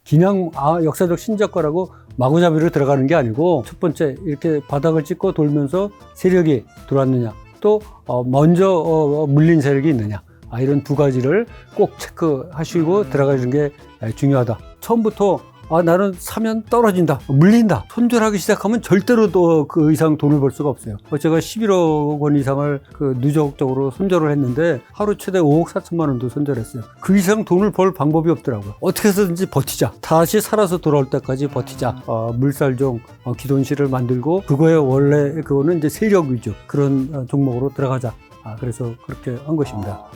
그냥 역사적 신저가라고 마구잡이로 들어가는 게 아니고 첫 번째 이렇게 바닥을 찍고 돌면서 세력이 들어왔느냐 또 먼저 물린 세력이 있느냐 이런 두 가지를 꼭 체크하시고 들어가는 게 중요하다. 처음부터 나는 사면 떨어진다, 물린다, 손절하기 시작하면 절대로 또 그 이상 돈을 벌 수가 없어요. 제가 11억 원 이상을 누적적으로 손절을 했는데 하루 최대 5억 4천만 원도 손절했어요. 그 이상 돈을 벌 방법이 없더라고요. 어떻게 해서든지 버티자, 다시 살아서 돌아올 때까지 버티자. 물살종 기돈실을 만들고 그거에 원래 그거는 이제 세력 위주 그런 종목으로 들어가자. 그래서 그렇게 한 것입니다.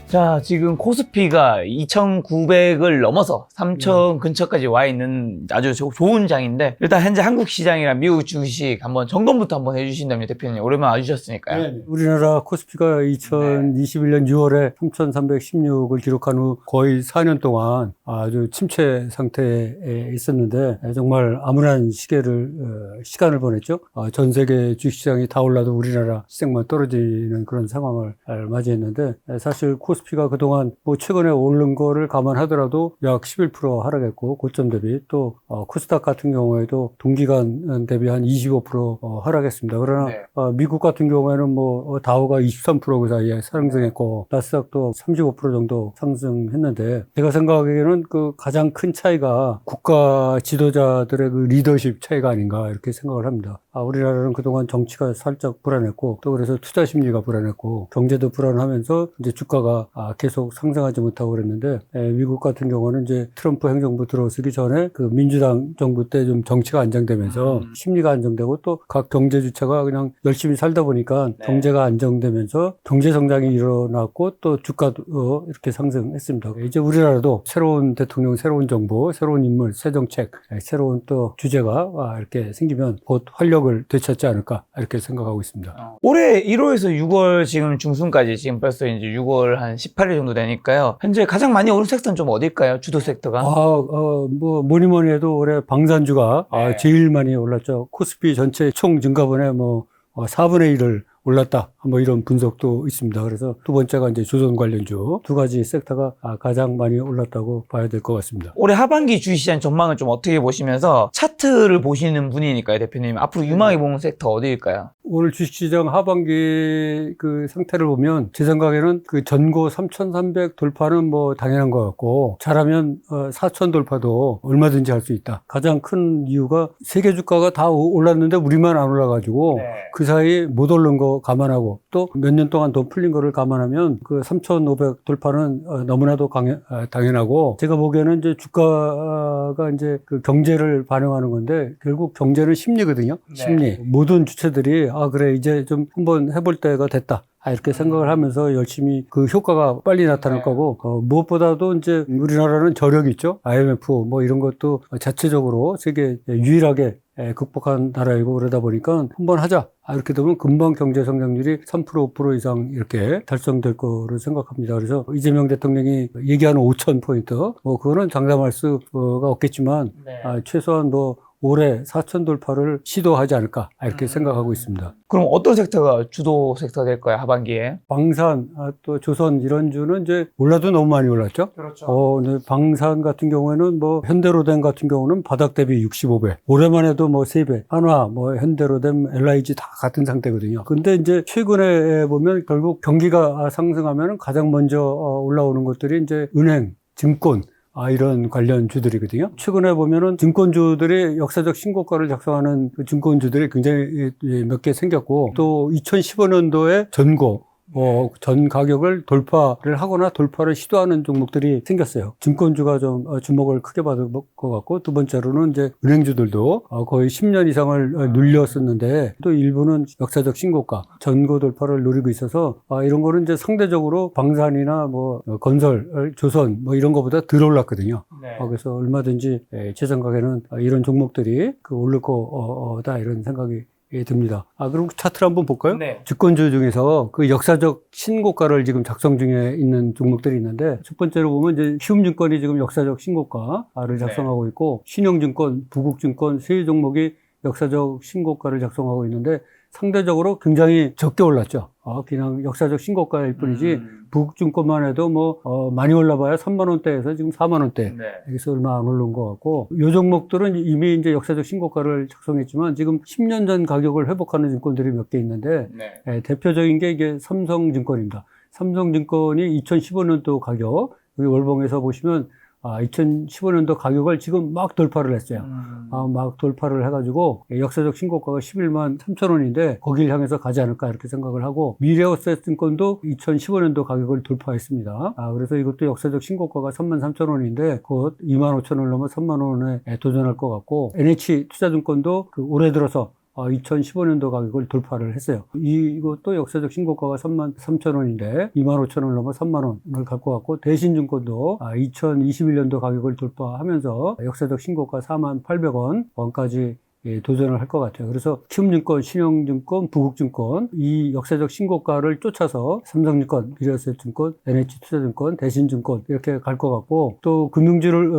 자, 지금 코스피가 2,900을 넘어서 3,000 근처까지 와 있는 아주 좋은 장인데, 일단 현재 한국 시장이랑 미국 주식 한번 점검부터 한번 해주신다면 대표님, 오랜만에 와주셨으니까요. 네. 우리나라 코스피가 2021년 6월에 3,316을 기록한 후 거의 4년 동안 아주 침체 상태에 있었는데 정말 암울한 시간을 보냈죠. 전 세계 주식시장이 다 올라도 우리나라 시장만 떨어지는 그런 상황을 맞이했는데, 사실 코스피가 그동안 최근에 오른 거를 감안하더라도 약 11% 하락했고 고점 대비, 또 코스닥 같은 경우에도 동기간 대비 한 25% 하락했습니다. 그러나 미국 같은 경우에는 다우가 23% 그 사이에 상승했고 나스닥도 35% 정도 상승했는데, 제가 생각하기에는 그 가장 큰 차이가 국가 지도자들의 그 리더십 차이가 아닌가 이렇게 생각을 합니다. 우리나라는 그동안 정치가 살짝 불안했고, 또 그래서 투자 심리가 불안했고, 경제도 불안하면서 이제 주가가 계속 상승하지 못하고 그랬는데, 미국 같은 경우는 이제 트럼프 행정부 들어서기 전에 그 민주당 정부 때 좀 정치가 안정되면서 심리가 안정되고, 또 각 경제 주체가 그냥 열심히 살다 보니까 경제가 안정되면서 경제 성장이 일어났고, 또 주가도 이렇게 상승했습니다. 이제 우리나라도 새로운 대통령, 새로운 정부, 새로운 인물, 새 정책, 새로운 또 주제가 이렇게 생기면 곧 활력을 되찾지 않을까 이렇게 생각하고 있습니다. 올해 1월에서 6월 지금 중순까지 지금 벌써 이제 6월 한 18일 정도 되니까요. 현재 가장 많이 오른 섹터는 좀 어딜까요? 주도 섹터가? 뭐니 해도 올해 방산주가 제일 많이 올랐죠. 코스피 전체 총 증가분의 4분의 1을 올랐다. 이런 분석도 있습니다. 그래서 두 번째가 이제 조선 관련주 두 가지 섹터가 가장 많이 올랐다고 봐야 될 것 같습니다. 올해 하반기 주식시장 전망을 좀 어떻게 보시면서 차트를 보시는 분이니까요, 대표님. 앞으로 유망해 보는 섹터 어디일까요? 오늘 주식시장 하반기 그 상태를 보면 제 생각에는 그 전고 3,300 돌파는 당연한 것 같고, 잘하면 4,000 돌파도 얼마든지 할 수 있다. 가장 큰 이유가 세계 주가가 다 올랐는데 우리만 안 올라가지고 그 사이 못 오른 거 감안하고, 또 몇 년 동안 더 풀린 거를 감안하면 그 3,500 돌파는 너무나도 당연하고, 제가 보기에는 이제 주가가 이제 그 경제를 반영하는 건데 결국 경제는 심리거든요. 심리. 모든 주체들이 그래 이제 좀 한번 해볼 때가 됐다. 이렇게 생각을 하면서 열심히 그 효과가 빨리 나타날 거고, 무엇보다도 이제 우리나라는 저력이 있죠. IMF 이런 것도 자체적으로 세계 유일하게 극복한 나라이고, 그러다 보니까 한번 하자. 이렇게 되면 금방 경제 성장률이 3% 5% 이상 이렇게 달성될 거로 생각합니다. 그래서 이재명 대통령이 얘기하는 5,000포인트, 그거는 장담할 수가 없겠지만 최소한 올해 4,000 돌파를 시도하지 않을까 이렇게 생각하고 있습니다. 그럼 어떤 섹터가 주도 섹터가 될까요, 하반기에? 방산, 또 조선 이런 주는 이제 올라도 너무 많이 올랐죠. 그렇죠. 근데 방산 같은 경우에는 현대로뎀 같은 경우는 바닥 대비 65배, 올해만 해도 3배, 한화, 현대로뎀, LIG 다 같은 상태거든요. 근데 이제 최근에 보면 결국 경기가 상승하면 가장 먼저 올라오는 것들이 이제 은행, 증권, 이런 관련 주들이거든요. 최근에 보면은 증권주들이 역사적 신고가를 작성하는 그 증권주들이 굉장히 몇 개 생겼고, 또 2015년도에 전고, 전 가격을 돌파를 하거나 돌파를 시도하는 종목들이 생겼어요. 증권주가 좀 주목을 크게 받을 것 같고, 두 번째로는 이제 은행주들도 거의 10년 이상을 눌렸었는데 또 일부는 역사적 신고가, 전고 돌파를 노리고 있어서 이런 거는 이제 상대적으로 방산이나 건설, 조선 이런 거보다 덜 올랐거든요. 그래서 얼마든지 제 생각에는 이런 종목들이 오를 거다 이런 생각이 듭니다. 그럼 차트를 한번 볼까요? 네. 증권주 중에서 그 역사적 신고가를 지금 작성 중에 있는 종목들이 있는데, 첫 번째로 보면 이제 키움증권이 지금 역사적 신고가를 작성하고 있고, 신영증권, 부국증권 세 종목이 역사적 신고가를 작성하고 있는데, 상대적으로 굉장히 적게 올랐죠. 그냥 역사적 신고가일 뿐이지 북증권만 해도 많이 올라봐야 3만 원대에서 지금 4만 원대. 네. 여기서 얼마 안 오른 것 같고, 요 종목들은 이미 이제 역사적 신고가를 작성했지만 지금 10년 전 가격을 회복하는 증권들이 몇 개 있는데, 네. 대표적인 게 이게 삼성증권입니다. 삼성증권이 2015년도 가격, 여기 월봉에서 보시면 2015년도 가격을 지금 막 돌파를 했어요. 막 돌파를 해가지고 역사적 신고가가 11만 3천 원인데 거기를 향해서 가지 않을까 이렇게 생각을 하고, 미래에셋증권도 2015년도 가격을 돌파했습니다. 그래서 이것도 역사적 신고가가 3만 3천 원인데 곧 2만 5천 원을 넘어 3만 원에 도전할 것 같고, NH투자증권도 올해 들어서 2015년도 가격을 돌파를 했어요. 이것도 역사적 신고가가 3만 3천 원인데 2만 5천 원을 넘어 3만 원을 갈 것 같고, 대신증권도 2021년도 가격을 돌파하면서 역사적 신고가 4만 800원까지 도전을 할 것 같아요. 그래서 키움증권, 신영증권, 부국증권 이 역사적 신고가를 쫓아서 삼성증권, 미래에셋증권, NH투자증권, 대신증권 이렇게 갈 것 같고, 또 금융주를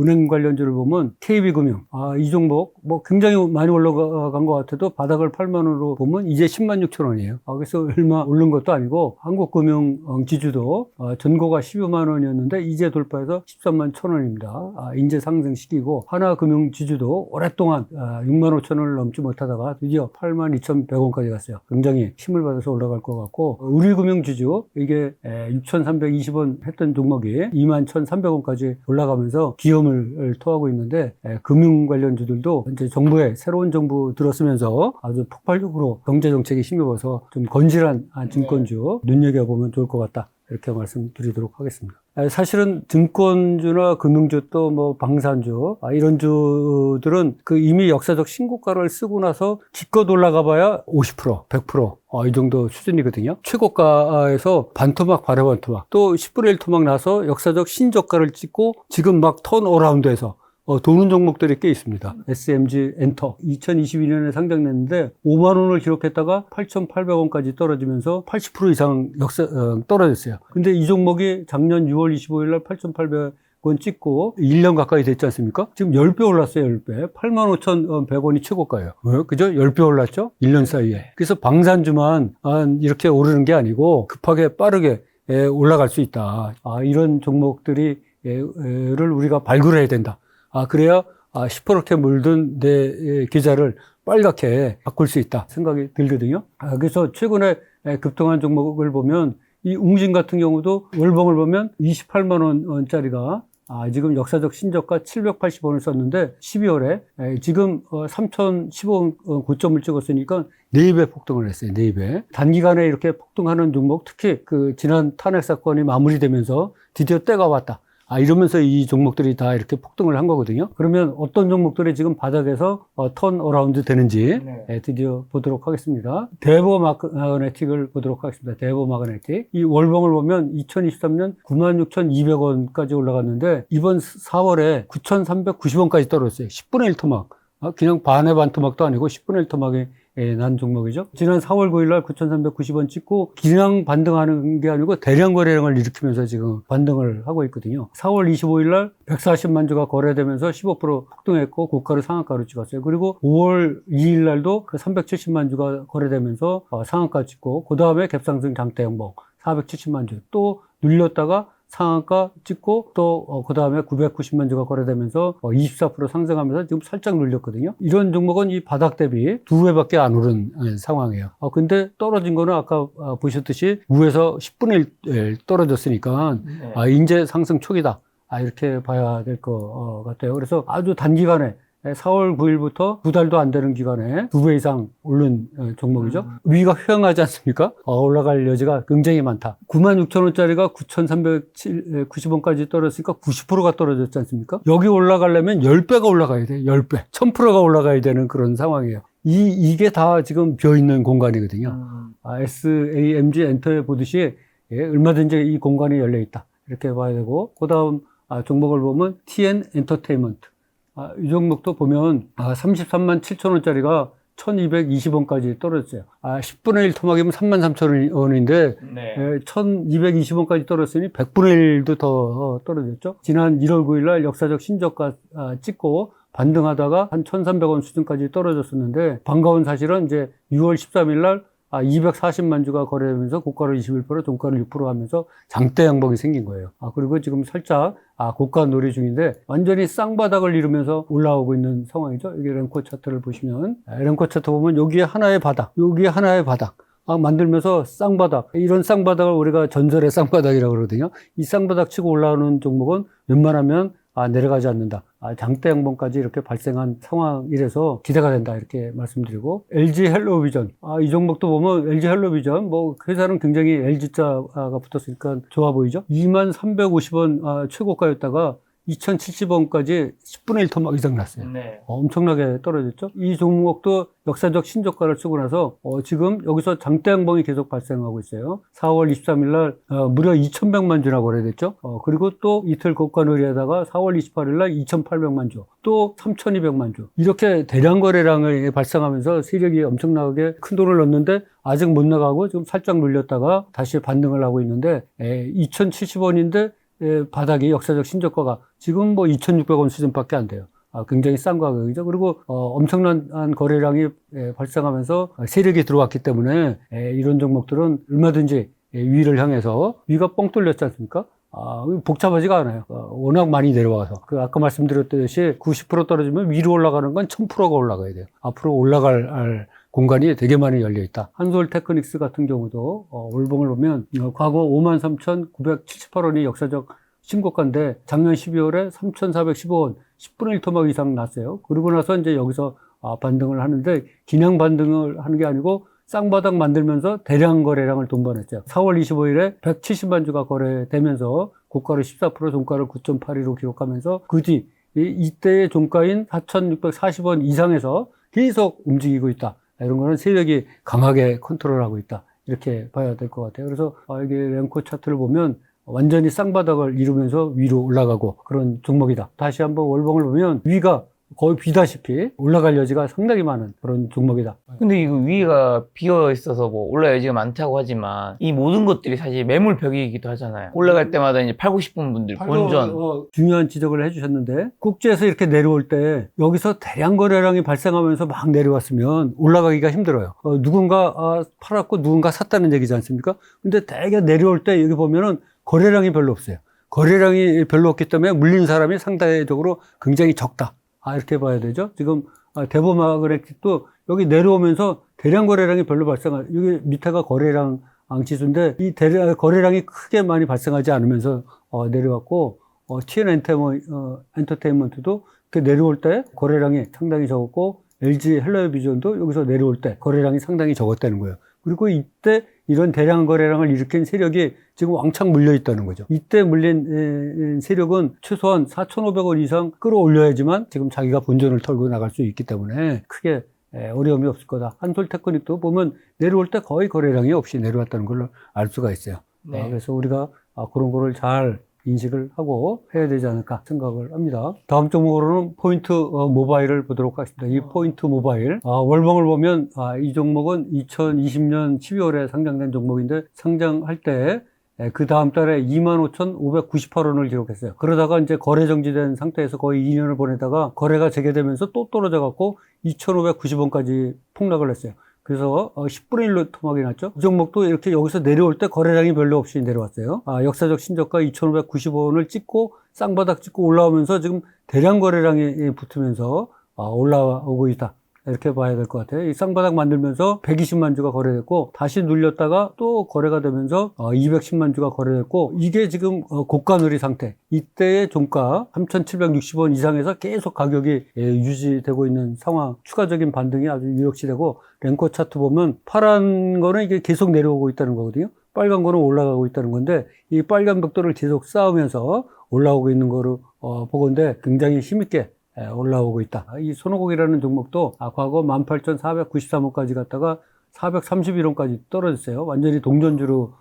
은행 관련주를 보면 KB금융 이 종목 굉장히 많이 올라간 것 같아도 바닥을 8만 원으로 보면 이제 10만 6천 원이에요. 그래서 얼마 오른 것도 아니고, 한국금융지주도 전고가 15만 원이었는데 이제 돌파해서 13만 1천 원입니다. 인재 상승 시기고, 하나금융지주도 오랫동안 6만 5천 원을 넘지 못하다가 드디어 8만 2,100원까지 갔어요. 굉장히 힘을 받아서 올라갈 것 같고, 우리금융지주 이게 6,320원 했던 종목이 2만 1,300원까지 올라가면서 기염을 토하고 있는데, 금융 관련주들도 이제 새로운 정부 들었으면서 아주 폭발적으로 경제정책에 힘입어서 좀 건실한 증권주 눈여겨보면 좋을 것 같다, 이렇게 말씀드리도록 하겠습니다. 사실은 증권주나 금융주 또 방산주 이런 주들은 이미 역사적 신고가를 쓰고 나서 기껏 올라가 봐야 50%, 100% 이 정도 수준이거든요. 최고가에서 반토막, 반토막 또 10분의 1 토막 나서 역사적 신저가를 찍고 지금 막 턴어라운드에서 도는 종목들이 꽤 있습니다. SMG 엔터 2022년에 상장됐는데 5만 원을 기록했다가 8,800원까지 떨어지면서 80% 이상 떨어졌어요. 근데 이 종목이 작년 6월 25일 날 8,800원 찍고 1년 가까이 됐지 않습니까? 지금 10배 올랐어요, 10배. 85,100원이 최고가예요. 그죠? 10배 올랐죠? 1년 사이에. 그래서 방산주만 이렇게 오르는 게 아니고 급하게 빠르게 올라갈 수 있다. 이런 종목들을 우리가 발굴해야 된다. 그래야 시퍼렇게 물든 내 계좌를 빨갛게 바꿀 수 있다 생각이 들거든요. 그래서 최근에 급등한 종목을 보면 이 웅진 같은 경우도 월봉을 보면 28만 원짜리가 지금 역사적 신저가 780원을 썼는데 12월에 지금 3,015원 고점을 찍었으니까 4배 폭등을 했어요. 4배. 단기간에 이렇게 폭등하는 종목, 특히 지난 탄핵 사건이 마무리되면서 드디어 때가 왔다. 이러면서 이 종목들이 다 이렇게 폭등을 한 거거든요. 그러면 어떤 종목들이 지금 바닥에서 턴 어라운드 되는지 드디어 보도록 하겠습니다. 대보 마그네틱을 보도록 하겠습니다. 대보 마그네틱. 이 월봉을 보면 2023년 96,200원까지 올라갔는데 이번 4월에 9,390원까지 떨어졌어요. 10분의 1 토막. 그냥 반의 반 토막도 아니고 10분의 1 토막이 난 종목이죠. 지난 4월 9일 날 9,390원 찍고 그냥 반등하는 게 아니고 대량 거래량을 일으키면서 지금 반등을 하고 있거든요. 4월 25일 날 140만 주가 거래되면서 15% 폭등했고 고가를 상한가로 찍었어요. 그리고 5월 2일 날도 370만 주가 거래되면서 상한가 찍고, 그 다음에 갭상승 장대 행복 470만 주 또 눌렸다가 상한가 찍고 또 그 다음에 990만 주가 거래되면서 24% 상승하면서 지금 살짝 눌렸거든요. 이런 종목은 이 바닥 대비 2배밖에 안 오른 상황이에요. 근데 떨어진 거는 아까 보셨듯이 위에서 10분의 1 떨어졌으니까 이제 상승 초기다. 이렇게 봐야 될 것 같아요. 그래서 아주 단기간에 4월 9일부터 2달도 안 되는 기간에 2배 이상 오른 종목이죠. 위가 휘황하지 않습니까? 올라갈 여지가 굉장히 많다. 96,000원짜리가 9,390원까지 떨어졌으니까 90%가 떨어졌지 않습니까? 여기 올라가려면 10배가 올라가야 돼. 10배. 1000%가 올라가야 되는 그런 상황이에요. 이게 다 지금 비어있는 공간이거든요. SAMG 엔터에 보듯이 얼마든지 이 공간이 열려있다. 이렇게 봐야 되고, 그 다음 종목을 보면 TN 엔터테인먼트. 이 종목도 보면 33만 7천 원짜리가 1220원까지 떨어졌어요. 10분의 1 토막이면 33,000원인데 1220원까지 떨어졌으니 100분의 1도 더 떨어졌죠. 지난 1월 9일 날 역사적 신저가 찍고 반등하다가 한 1,300원 수준까지 떨어졌었는데 반가운 사실은 이제 6월 13일 날 240만 주가 거래되면서 고가를 21%, 종가를 6% 하면서 장대 양봉이 생긴 거예요. 그리고 지금 살짝 고가 놀이 중인데 완전히 쌍바닥을 이루면서 올라오고 있는 상황이죠. 이게 랭코 차트를 보시면 랭코 차트 보면 여기에 하나의 바닥, 여기에 하나의 바닥 만들면서 쌍바닥, 이런 쌍바닥을 우리가 전설의 쌍바닥이라고 그러거든요. 이 쌍바닥 치고 올라오는 종목은 웬만하면 내려가지 않는다. 장대 양봉까지 이렇게 발생한 상황이라서 기대가 된다. 이렇게 말씀드리고, LG 헬로비전. 이 종목도 보면 LG 헬로비전, 회사는 굉장히 LG자가 붙었으니까 좋아 보이죠? 2350원 최고가였다가 2070원까지 10분의 1 토막 이상 났어요. 네. 엄청나게 떨어졌죠. 이 종목도 역사적 신저가를 쓰고 나서 지금 여기서 장대 양봉이 계속 발생하고 있어요. 4월 23일 날 무려 2,100만 주나 거래됐죠. 그리고 또 이틀 고가 놀이하다가 4월 28일 날 2,800만 주, 또 3,200만 주. 이렇게 대량 거래량을 발생하면서 세력이 엄청나게 큰 돈을 넣었는데 아직 못 나가고 지금 살짝 눌렸다가 다시 반등을 하고 있는데 2,070원인데 바닥이 역사적 신저가가 지금 2,600원 수준밖에 안 돼요. 굉장히 싼 가격이죠. 그리고 엄청난 거래량이 발생하면서 세력이 들어왔기 때문에 이런 종목들은 얼마든지 위를 향해서 위가 뻥 뚫렸지 않습니까? 복잡하지가 않아요. 워낙 많이 내려와서. 아까 말씀드렸듯이 90% 떨어지면 위로 올라가는 건 1000%가 올라가야 돼요. 앞으로 올라갈 공간이 되게 많이 열려 있다. 한솔 테크닉스 같은 경우도 월봉을 보면 과거 53,978원이 역사적 신고가인데 작년 12월에 3,415원 10분의 1 토막 이상 났어요. 그러고 나서 이제 여기서 반등을 하는데 그냥 반등을 하는 게 아니고 쌍바닥 만들면서 대량 거래량을 동반했죠. 4월 25일에 170만 주가 거래되면서 고가를 14%, 종가를 9.82로 기록하면서 그 뒤 이때의 종가인 4,640원 이상에서 계속 움직이고 있다. 이런 거는 세력이 강하게 컨트롤하고 있다. 이렇게 봐야 될 것 같아요. 그래서 이게 랭코 차트를 보면 완전히 쌍바닥을 이루면서 위로 올라가고 그런 종목이다. 다시 한번 월봉을 보면 위가 거의 비다시피 올라갈 여지가 상당히 많은 그런 종목이다. 근데 이거 위가 비어 있어서 올라갈 여지가 많다고 하지만 이 모든 것들이 사실 매물벽이기도 하잖아요. 올라갈 때마다 이제 팔고 싶은 분들 본전. 중요한 지적을 해주셨는데 꼭지에서 이렇게 내려올 때 여기서 대량 거래량이 발생하면서 막 내려왔으면 올라가기가 힘들어요. 누군가 팔았고 누군가 샀다는 얘기지 않습니까? 근데 대개 내려올 때 여기 보면은 거래량이 별로 없어요. 거래량이 별로 없기 때문에 물린 사람이 상대적으로 굉장히 적다. 이렇게 봐야 되죠. 지금 대보마그네틱도 여기 내려오면서 대량 거래량이 별로 여기 밑에가 거래량 지수인데 이 거래량이 크게 많이 발생하지 않으면서 내려왔고 TN 엔터테인먼트도 이렇게 내려올 때 거래량이 상당히 적었고 LG 헬로비전도 여기서 내려올 때 거래량이 상당히 적었다는 거예요. 그리고 이때 이런 대량 거래량을 일으킨 세력이 지금 왕창 물려 있다는 거죠. 이때 물린 세력은 최소한 4,500원 이상 끌어올려야지만 지금 자기가 본전을 털고 나갈 수 있기 때문에 크게 어려움이 없을 거다. 한솔 테크닉도 보면 내려올 때 거의 거래량이 없이 내려왔다는 걸 알 수가 있어요. 네. 그래서 우리가 그런 거를 잘 인식을 하고 해야 되지 않을까 생각을 합니다. 다음 종목으로는 포인트 모바일을 보도록 하겠습니다. 이 포인트 모바일 월봉을 보면 이 종목은 2020년 12월에 상장된 종목인데 상장할 때 그 다음 달에 25,598원을 기록했어요. 그러다가 이제 거래 정지된 상태에서 거의 2년을 보내다가 거래가 재개되면서 또 떨어져 갖고 2,590원까지 폭락을 했어요. 그래서 10분의 1로 토막이 났죠. 이 종목도 이렇게 여기서 내려올 때 거래량이 별로 없이 내려왔어요. 역사적 신저가 2,595원을 찍고 쌍바닥 찍고 올라오면서 지금 대량 거래량이 붙으면서 올라오고 있다. 이렇게 봐야 될 것 같아요. 이 쌍바닥 만들면서 120만 주가 거래됐고 다시 눌렸다가 또 거래가 되면서 210만 주가 거래됐고 이게 지금 고가 누리 상태. 이때의 종가 3,760원 이상에서 계속 가격이 유지되고 있는 상황. 추가적인 반등이 아주 유력시되고 랭코 차트 보면 파란 거는 이게 계속 내려오고 있다는 거거든요. 빨간 거는 올라가고 있다는 건데 이 빨간 벽돌을 계속 쌓으면서 올라오고 있는 거로 보건데 굉장히 힘있게 올라오고 있다. 이 손오공이라는 종목도 과거 18,493원까지 갔다가 431원까지 떨어졌어요. 완전히 동전주로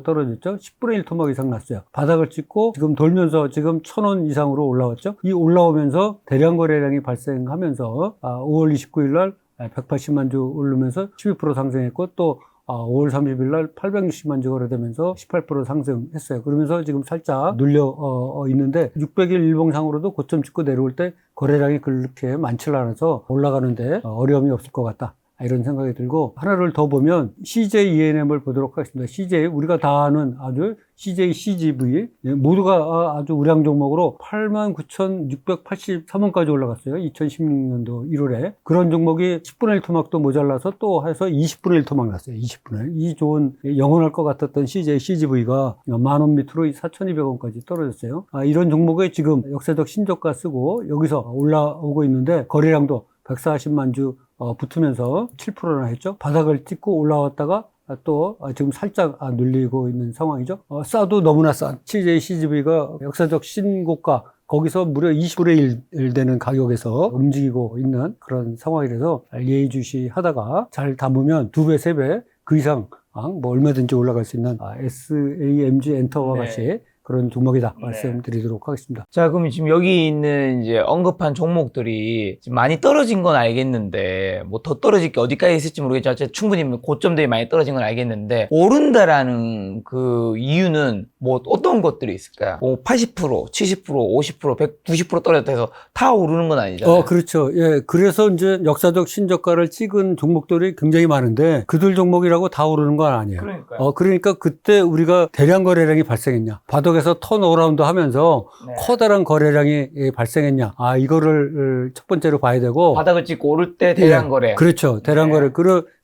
떨어졌죠. 10분의 1 토막 이상 났어요. 바닥을 찍고 지금 돌면서 지금 1,000원 이상으로 올라왔죠. 이 올라오면서 대량 거래량이 발생하면서 5월 29일 날 180만 주 오르면서 12% 상승했고 또 5월 30일 날 860만 주 거래되면서 18% 상승했어요. 그러면서 지금 살짝 눌려 있는데 600일 일봉상으로도 고점 찍고 내려올 때 거래량이 그렇게 많지 않아서 올라가는데 어려움이 없을 것 같다. 이런 생각이 들고, 하나를 더 보면 CJ ENM을 보도록 하겠습니다. CJ, 우리가 다 아는 아주 CJ CGV, 모두가 아주 우량 종목으로 89,683원까지 올라갔어요. 2016년도 1월에. 그런 종목이 10분의 1 토막도 모자라서 또 해서 20분의 1 토막 났어요. 20분의 1. 이 좋은, 영원할 것 같았던 CJ CGV가 만원 밑으로 4,200원까지 떨어졌어요. 이런 종목에 지금 역사적 신저가 쓰고 여기서 올라오고 있는데, 거래량도 140만 주 붙으면서 7%나 했죠. 바닥을 찍고 올라왔다가 또 지금 살짝 눌리고 있는 상황이죠. 싸도 너무나 싼 CJ CGV가 역사적 신고가, 거기서 무려 20분의 1 되는 가격에서 움직이고 있는 그런 상황이라서 예의주시하다가 잘 담으면 2배, 3배 그 이상 뭐 얼마든지 올라갈 수 있는 SAMG 엔터와 같이 그런 종목이다 말씀드리도록 하겠습니다. 자, 그럼 지금 여기 있는 이제 언급한 종목들이 지금 많이 떨어진 건 알겠는데, 뭐 더 떨어질 게 어디까지 있을지 모르겠지만, 어쨌든 충분히 고점들이 많이 떨어진 건 알겠는데, 오른다라는 그 이유는 뭐 어떤 것들이 있을까요? 뭐 80%, 70%, 50%, 190% 떨어졌다 해서 다 오르는 건 아니잖아요. 그렇죠. 예. 그래서 이제 역사적 신저가를 찍은 종목들이 굉장히 많은데, 그들 종목이라고 다 오르는 건 아니에요. 그러니까요. 그러니까 그때 우리가 대량 거래량이 발생했냐, 바닥에서 턴어라운드 하면서 커다란 거래량이 발생했냐, 이거를 첫 번째로 봐야 되고, 바닥을 찍고 오를 때 대량 거래. 그렇죠. 대량 거래.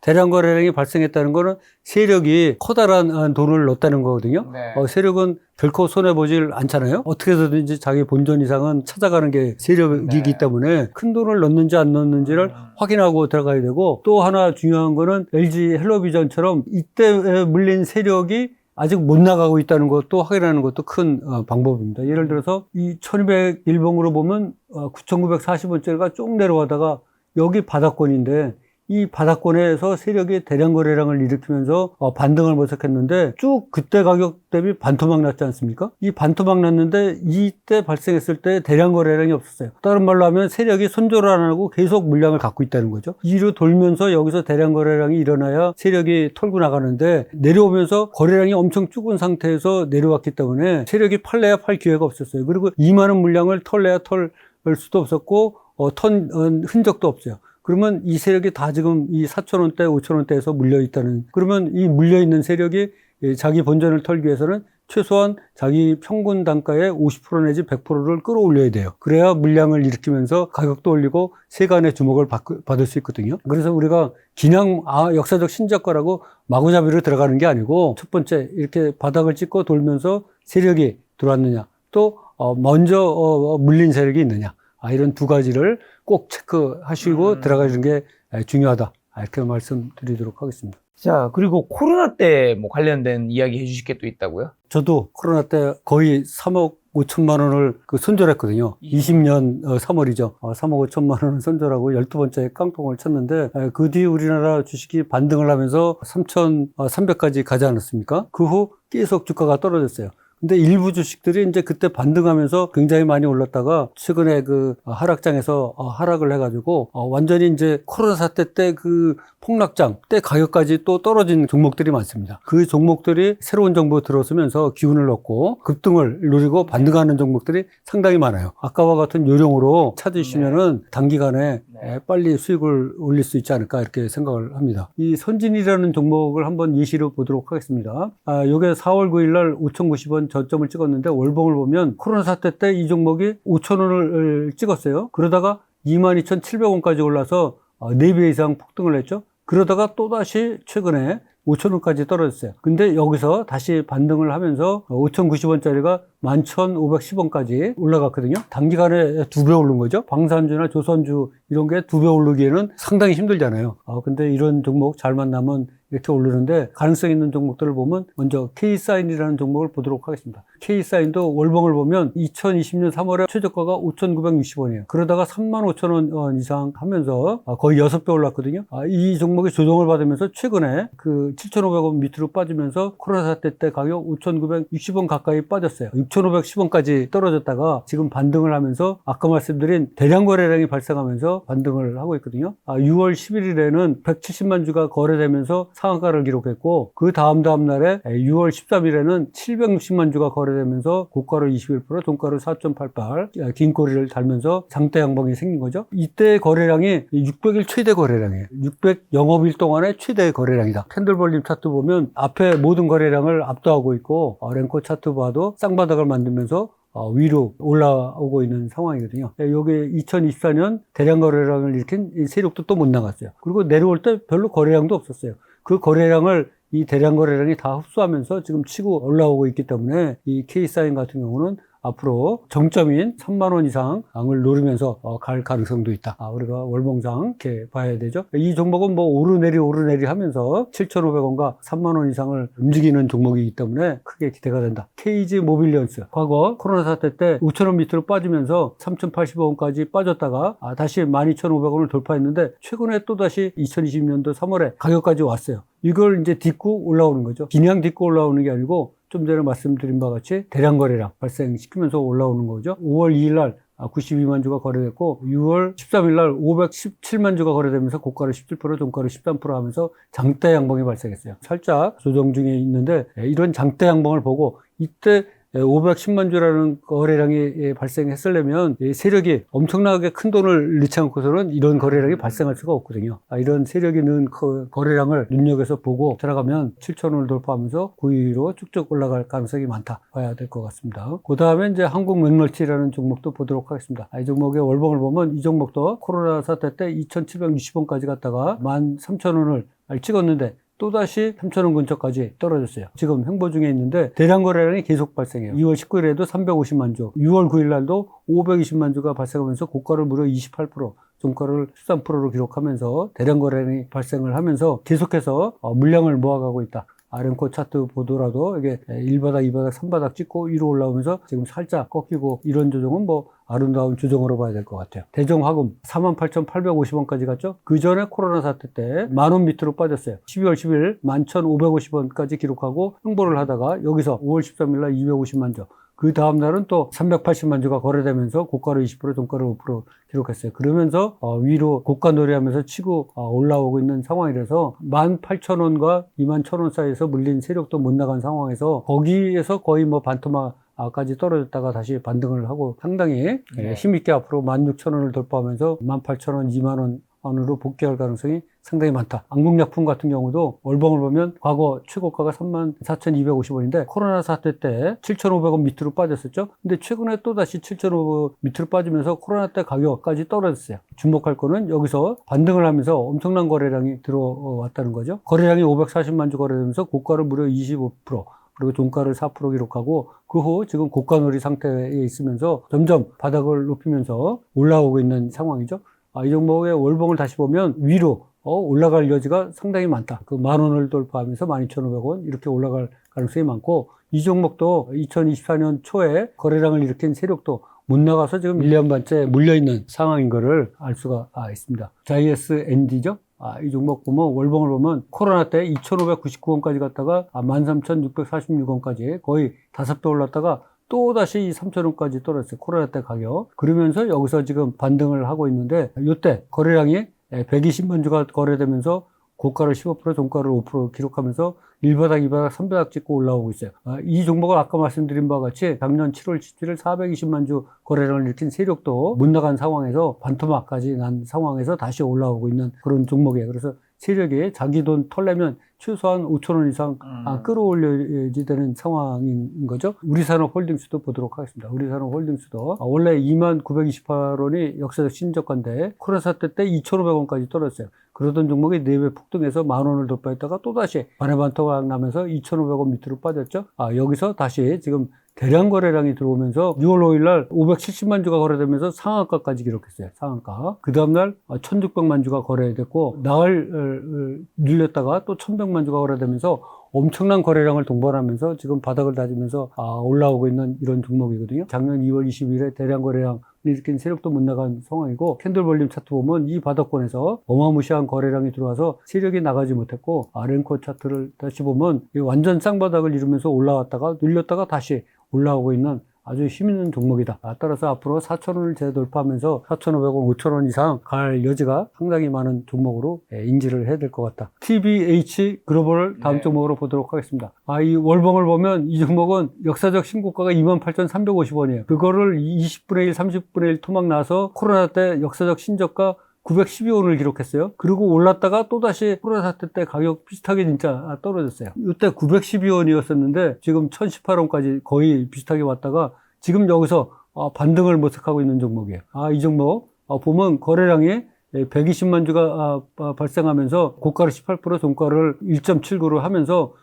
대량 거래량이 발생했다는 거는 세력이 커다란 돈을 넣었다는 거거든요. 세력은 결코 손해보질 않잖아요. 어떻게 해서든지 자기 본전 이상은 찾아가는 게 세력이기 때문에 큰 돈을 넣는지 안 넣는지를 확인하고 들어가야 되고, 또 하나 중요한 거는 LG 헬로비전처럼 이때 물린 세력이 아직 못 나가고 있다는 것도 확인하는 것도 큰 방법입니다. 예를 들어서 이 1201봉으로 보면 9,940원짜리가 쭉 내려가다가 여기 바닥권인데, 이 바닥권에서 세력이 대량 거래량을 일으키면서 반등을 모색했는데, 쭉 그때 가격 대비 반토막 났지 않습니까? 이 반토막 났는데 이때 발생했을 때 대량 거래량이 없었어요. 다른 말로 하면 세력이 손절을 안 하고 계속 물량을 갖고 있다는 거죠. 이로 돌면서 여기서 대량 거래량이 일어나야 세력이 털고 나가는데, 내려오면서 거래량이 엄청 죽은 상태에서 내려왔기 때문에 세력이 팔래야 팔 기회가 없었어요. 그리고 이 많은 물량을 털래야 털 수도 없었고 턴 흔적도 없어요. 그러면 이 세력이 다 지금 이 4,000원대, 5,000원대에서 물려있다는, 그러면 이 물려있는 세력이 자기 본전을 털기 위해서는 최소한 자기 평균 단가의 50% 내지 100%를 끌어올려야 돼요. 그래야 물량을 일으키면서 가격도 올리고 세간의 주목을 받을 수 있거든요. 그래서 우리가 그냥 역사적 신저가라고 마구잡이로 들어가는 게 아니고, 첫 번째 이렇게 바닥을 찍고 돌면서 세력이 들어왔느냐, 또 먼저 물린 세력이 있느냐, 이런 두 가지를 꼭 체크하시고 들어가시는 게 중요하다, 이렇게 말씀드리도록 하겠습니다. 자, 그리고 코로나 때 뭐 관련된 이야기 해주실 게 또 있다고요? 저도 코로나 때 거의 3억 5천만 원을 손절했거든요. 20년 3월이죠. 3억 5천만 원을 손절하고 12번째 깡통을 쳤는데, 그 뒤에 우리나라 주식이 반등을 하면서 3,300까지 가지 않았습니까? 그 후 계속 주가가 떨어졌어요. 근데 일부 주식들이 이제 그때 반등하면서 굉장히 많이 올랐다가 최근에 그 하락장에서 하락을 해가지고 완전히 이제 코로나 사태 때 그 폭락장 때 가격까지 또 떨어진 종목들이 많습니다. 그 종목들이 새로운 정부 들어서면서 기운을 얻고 급등을 누리고 반등하는 종목들이 상당히 많아요. 아까와 같은 요령으로 찾으시면은 단기간에 빨리 수익을 올릴 수 있지 않을까, 이렇게 생각을 합니다. 이 선진이라는 종목을 한번 예시로 보도록 하겠습니다. 요게 4월 9일 날 5,090원 저점을 찍었는데, 월봉을 보면 코로나 사태 때 이 종목이 5,000원을 찍었어요. 그러다가 22,700원까지 올라서 4배 이상 폭등을 했죠. 그러다가 또다시 최근에 5,000원까지 떨어졌어요. 근데 여기서 다시 반등을 하면서 5,090원짜리가 11,510원까지 올라갔거든요. 단기간에 2배 오른 거죠. 방산주나 조선주 이런 게 2배 오르기에는 상당히 힘들잖아요. 근데 이런 종목 잘 만나면 이렇게 오르는데, 가능성 있는 종목들을 보면 먼저 K사인이라는 종목을 보도록 하겠습니다. K사인도 월봉을 보면 2020년 3월에 최저가가 5,960원이에요. 그러다가 35,000원 이상 하면서 거의 6배 올랐거든요. 이 종목이 조정을 받으면서 최근에 그 7,500원 밑으로 빠지면서 코로나 사태 때 가격 5,960원 가까이 빠졌어요. 6,510원까지 떨어졌다가 지금 반등을 하면서 아까 말씀드린 대량 거래량이 발생하면서 반등을 하고 있거든요. 6월 11일에는 170만 주가 거래되면서 상한가를 기록했고 그 다음 날에 6월 13일에는 760만 주가 거래되면서 고가로 21%, 종가로 4.88 긴 꼬리를 달면서 장대 양봉이 생긴 거죠. 이때 거래량이 600일 최대 거래량이에요. 600 영업일 동안의 최대 거래량이다. 캔들볼륨 차트 보면 앞에 모든 거래량을 압도하고 있고 랭커 차트 봐도 쌍바닥을 만들면서 위로 올라오고 있는 상황이거든요. 여기 2024년 대량 거래량을 일으킨 이 세력도 또 못 나갔어요. 그리고 내려올 때 별로 거래량도 없었어요. 그 거래량을 이 대량 거래량이 다 흡수하면서 지금 치고 올라오고 있기 때문에 이 K사인 같은 경우는 앞으로 정점인 3만 원 이상을 노리면서 갈 가능성도 있다. 우리가 월봉상 이렇게 봐야 되죠. 이 종목은 뭐 오르내리 하면서 7,500원과 3만 원 이상을 움직이는 종목이기 때문에 크게 기대가 된다. KG 모빌리언스 과거 코로나 사태 때 5,000원 밑으로 빠지면서 3,080원까지 빠졌다가 다시 12,500원을 돌파했는데 최근에 또다시 2020년도 3월에 가격까지 왔어요. 이걸 이제 딛고 올라오는 거죠. 그냥 딛고 올라오는 게 아니고 좀 전에 말씀드린 바와 같이 대량 거래량 발생시키면서 올라오는 거죠. 5월 2일 날 92만 주가 거래됐고 6월 13일 날 517만 주가 거래되면서 고가를 17%, 종가를 13% 하면서 장대 양봉이 발생했어요. 살짝 조정 중에 있는데 이런 장대 양봉을 보고 이때 510만 주라는 거래량이 발생했으려면 세력이 엄청나게 큰 돈을 넣지 않고서는 이런 거래량이 발생할 수가 없거든요. 이런 세력이 넣은 거래량을 눈여겨서 보고 들어가면 7,000원을 돌파하면서 9위로 쭉쭉 올라갈 가능성이 많다 봐야 될 것 같습니다. 그 다음에 이제 한국맥멀티라는 종목도 보도록 하겠습니다. 이 종목의 월봉을 보면 이 종목도 코로나 사태 때 2,760원까지 갔다가 13,000원을 찍었는데 또다시 3,000원 근처까지 떨어졌어요. 지금 횡보 중에 있는데 대량 거래량이 계속 발생해요. 2월 19일에도 350만 주, 6월 9일 날도 520만 주가 발생하면서 고가를 무려 28%, 종가를 13%로 기록하면서 대량 거래량이 발생을 하면서 계속해서 물량을 모아가고 있다. 랭커 차트 보더라도 이게 1바닥, 2바닥, 3바닥 찍고 위로 올라오면서 지금 살짝 꺾이고 이런 조정은 뭐 아름다운 조정으로 봐야 될 것 같아요. 대정화금 48,850원까지 갔죠. 그 전에 코로나 사태 때 10,000원 밑으로 빠졌어요. 12월 10일 11,550원까지 기록하고 횡보를 하다가 여기서 5월 13일 날 250만 주. 그 다음 날은 또 380만 주가 거래되면서 고가를 20%, 종가를 5% 기록했어요. 그러면서 위로 고가 놀이하면서 치고 올라오고 있는 상황이라서 18,000원과 21,000원 사이에서 물린 세력도 못 나간 상황에서 거기에서 거의 뭐 반토막까지 떨어졌다가 다시 반등을 하고 상당히 힘있게 앞으로 16,000원을 돌파하면서 18,000원, 2만원 안으로 복귀할 가능성이 상당히 많다. 안국약품 같은 경우도 월봉을 보면 과거 최고가가 34,250원인데 코로나 사태 때 7,500원 밑으로 빠졌었죠. 근데 최근에 또다시 7,500원 밑으로 빠지면서 코로나 때 가격까지 떨어졌어요. 주목할 거는 여기서 반등을 하면서 엄청난 거래량이 들어왔다는 거죠. 거래량이 540만 주 거래되면서 고가를 무려 25%, 그리고 종가를 4% 기록하고 그 후 지금 고가놀이 상태에 있으면서 점점 바닥을 높이면서 올라오고 있는 상황이죠. 이 종목의 월봉을 다시 보면 위로 올라갈 여지가 상당히 많다. 그 10,000원을 돌파하면서 12,500원 이렇게 올라갈 가능성이 많고 이 종목도 2024년 초에 거래량을 일으킨 세력도 못 나가서 지금 1년 반째 물려있는 상황인 거를 알 수가 있습니다. JSND죠? 이 종목 보면 월봉을 보면 코로나 때 2,599원까지 갔다가 13,646원까지 거의 5배 올랐다가 또다시 3,000원까지 떨어졌어요. 코로나 때 가격. 그러면서 여기서 지금 반등을 하고 있는데 이때 거래량이 120만 주가 거래되면서 고가를 15%, 종가를 5% 기록하면서 1바닥, 2바닥, 3바닥 찍고 올라오고 있어요. 이 종목은 아까 말씀드린 바와 같이 작년 7월 17일 420만 주 거래량을 일으킨 세력도 못 나간 상황에서 반토막까지 난 상황에서 다시 올라오고 있는 그런 종목이에요. 그래서 세력이 자기 돈 털려면 최소한 5,000원 이상 끌어올려야지 되는 상황인 거죠. 우리산업홀딩스도 보도록 하겠습니다. 우리산업홀딩스도 원래 2928원이 역사적 신저가인데 코로나 사태 때 2,500원까지 떨어졌어요. 그러던 종목이 4배 폭등해서 10,000원을 돌파했다가 또다시 반토막 나면서 2,500원 밑으로 빠졌죠. 여기서 다시 지금 대량 거래량이 들어오면서 6월 5일 날 570만 주가 거래되면서 상한가까지 기록했어요. 상한가. 그 다음날 1,600만 주가 거래됐고 나흘 늘렸다가 또 1,100만 주가 거래되면서 엄청난 거래량을 동반하면서 지금 바닥을 다지면서 올라오고 있는 이런 종목이거든요. 작년 2월 20일에 대량 거래량 일으킨 세력도 못 나간 상황이고 캔들볼륨 차트 보면 이 바닥권에서 어마무시한 거래량이 들어와서 세력이 나가지 못했고 랭커 차트를 다시 보면 완전 쌍바닥을 이루면서 올라왔다가 눌렸다가 다시 올라오고 있는 아주 힘있는 종목이다. 따라서 앞으로 4,000원을 재돌파하면서 4,500원, 5,000원 이상 갈 여지가 상당히 많은 종목으로 인지를 해야 될 것 같다. TBH 글로벌 다음 네. 종목으로 보도록 하겠습니다. 이 월봉을 보면 이 종목은 역사적 신고가가 28,350원이에요. 그거를 20분의 1, 30분의 1 토막 나서 코로나 때 역사적 신저가 912원을 기록했어요. 그리고 올랐다가 또다시 코로나 사태 때 가격 비슷하게 진짜 떨어졌어요. 이때 912원이었었는데 지금 1018원까지 거의 비슷하게 왔다가 지금 여기서 반등을 모색하고 있는 종목이에요. 이 종목 보면 거래량이 120만 주가 발생하면서 고가를 18%, 종가를 1.79로 하면서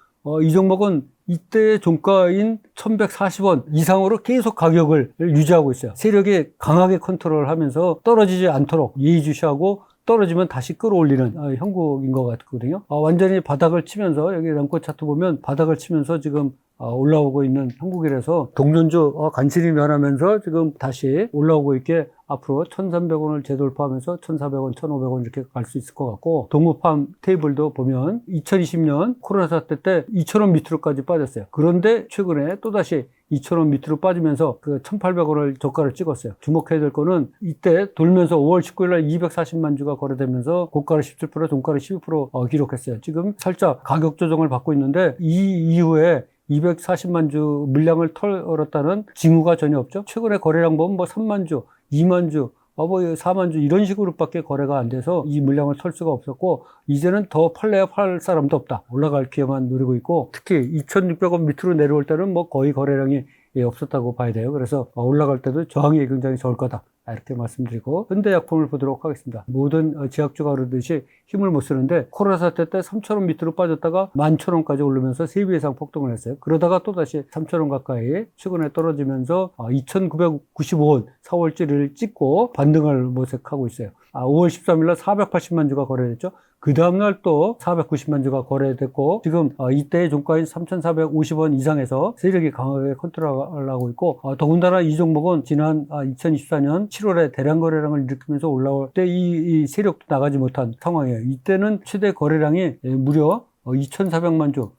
이 종목은 이때의 종가인 1140원 이상으로 계속 가격을 유지하고 있어요. 세력이 강하게 컨트롤하면서 떨어지지 않도록 예의주시하고 떨어지면 다시 끌어올리는 형국인 것 같거든요. 완전히 바닥을 치면서 여기 램코 차트 보면 바닥을 치면서 지금 올라오고 있는 형국이라서 동전주 간신히 면하면서 지금 다시 올라오고 있게 앞으로 1,300원을 재돌파하면서 1,400원, 1,500원 이렇게 갈 수 있을 것 같고 동무팜 테이블도 보면 2020년 코로나 사태 때 2,000원 밑으로까지 빠졌어요. 그런데 최근에 또다시 2,000원 밑으로 빠지면서 그 1,800원을 저가를 찍었어요. 주목해야 될 거는 이때 돌면서 5월 19일 날 240만 주가 거래되면서 고가를 17%, 종가를 12% 기록했어요. 지금 살짝 가격 조정을 받고 있는데 이 이후에 240만 주 물량을 털었다는 징후가 전혀 없죠. 최근에 거래량 보면 3만 주, 2만 주, 4만 주 이런 식으로밖에 거래가 안 돼서 이 물량을 털 수가 없었고 이제는 더 팔래야 팔 사람도 없다. 올라갈 기회만 노리고 있고 특히 2,600원 밑으로 내려올 때는 거의 거래량이 없었다고 봐야 돼요. 그래서 올라갈 때도 저항이 굉장히 적을 거다. 이렇게 말씀드리고 현대약품을 보도록 하겠습니다. 모든 제약주가 그러듯이 힘을 못 쓰는데 코로나 사태 때 3,000원 밑으로 빠졌다가 11,000원까지 오르면서 3배 이상 폭등을 했어요. 그러다가 또다시 3,000원 가까이 최근에 떨어지면서 2,995원 4월 7일 찍고 반등을 모색하고 있어요. 5월 13일 날 480만 주가 거래됐죠. 그 다음날 또 490만 주가 거래됐고 지금 이때의 종가인 3,450원 이상에서 세력이 강하게 컨트롤하고 있고 더군다나 이 종목은 지난 2024년 7월에 대량 거래량을 일으키면서 올라올 때 이 세력도 나가지 못한 상황이에요. 이때는 최대 거래량이 무려 2,400만 주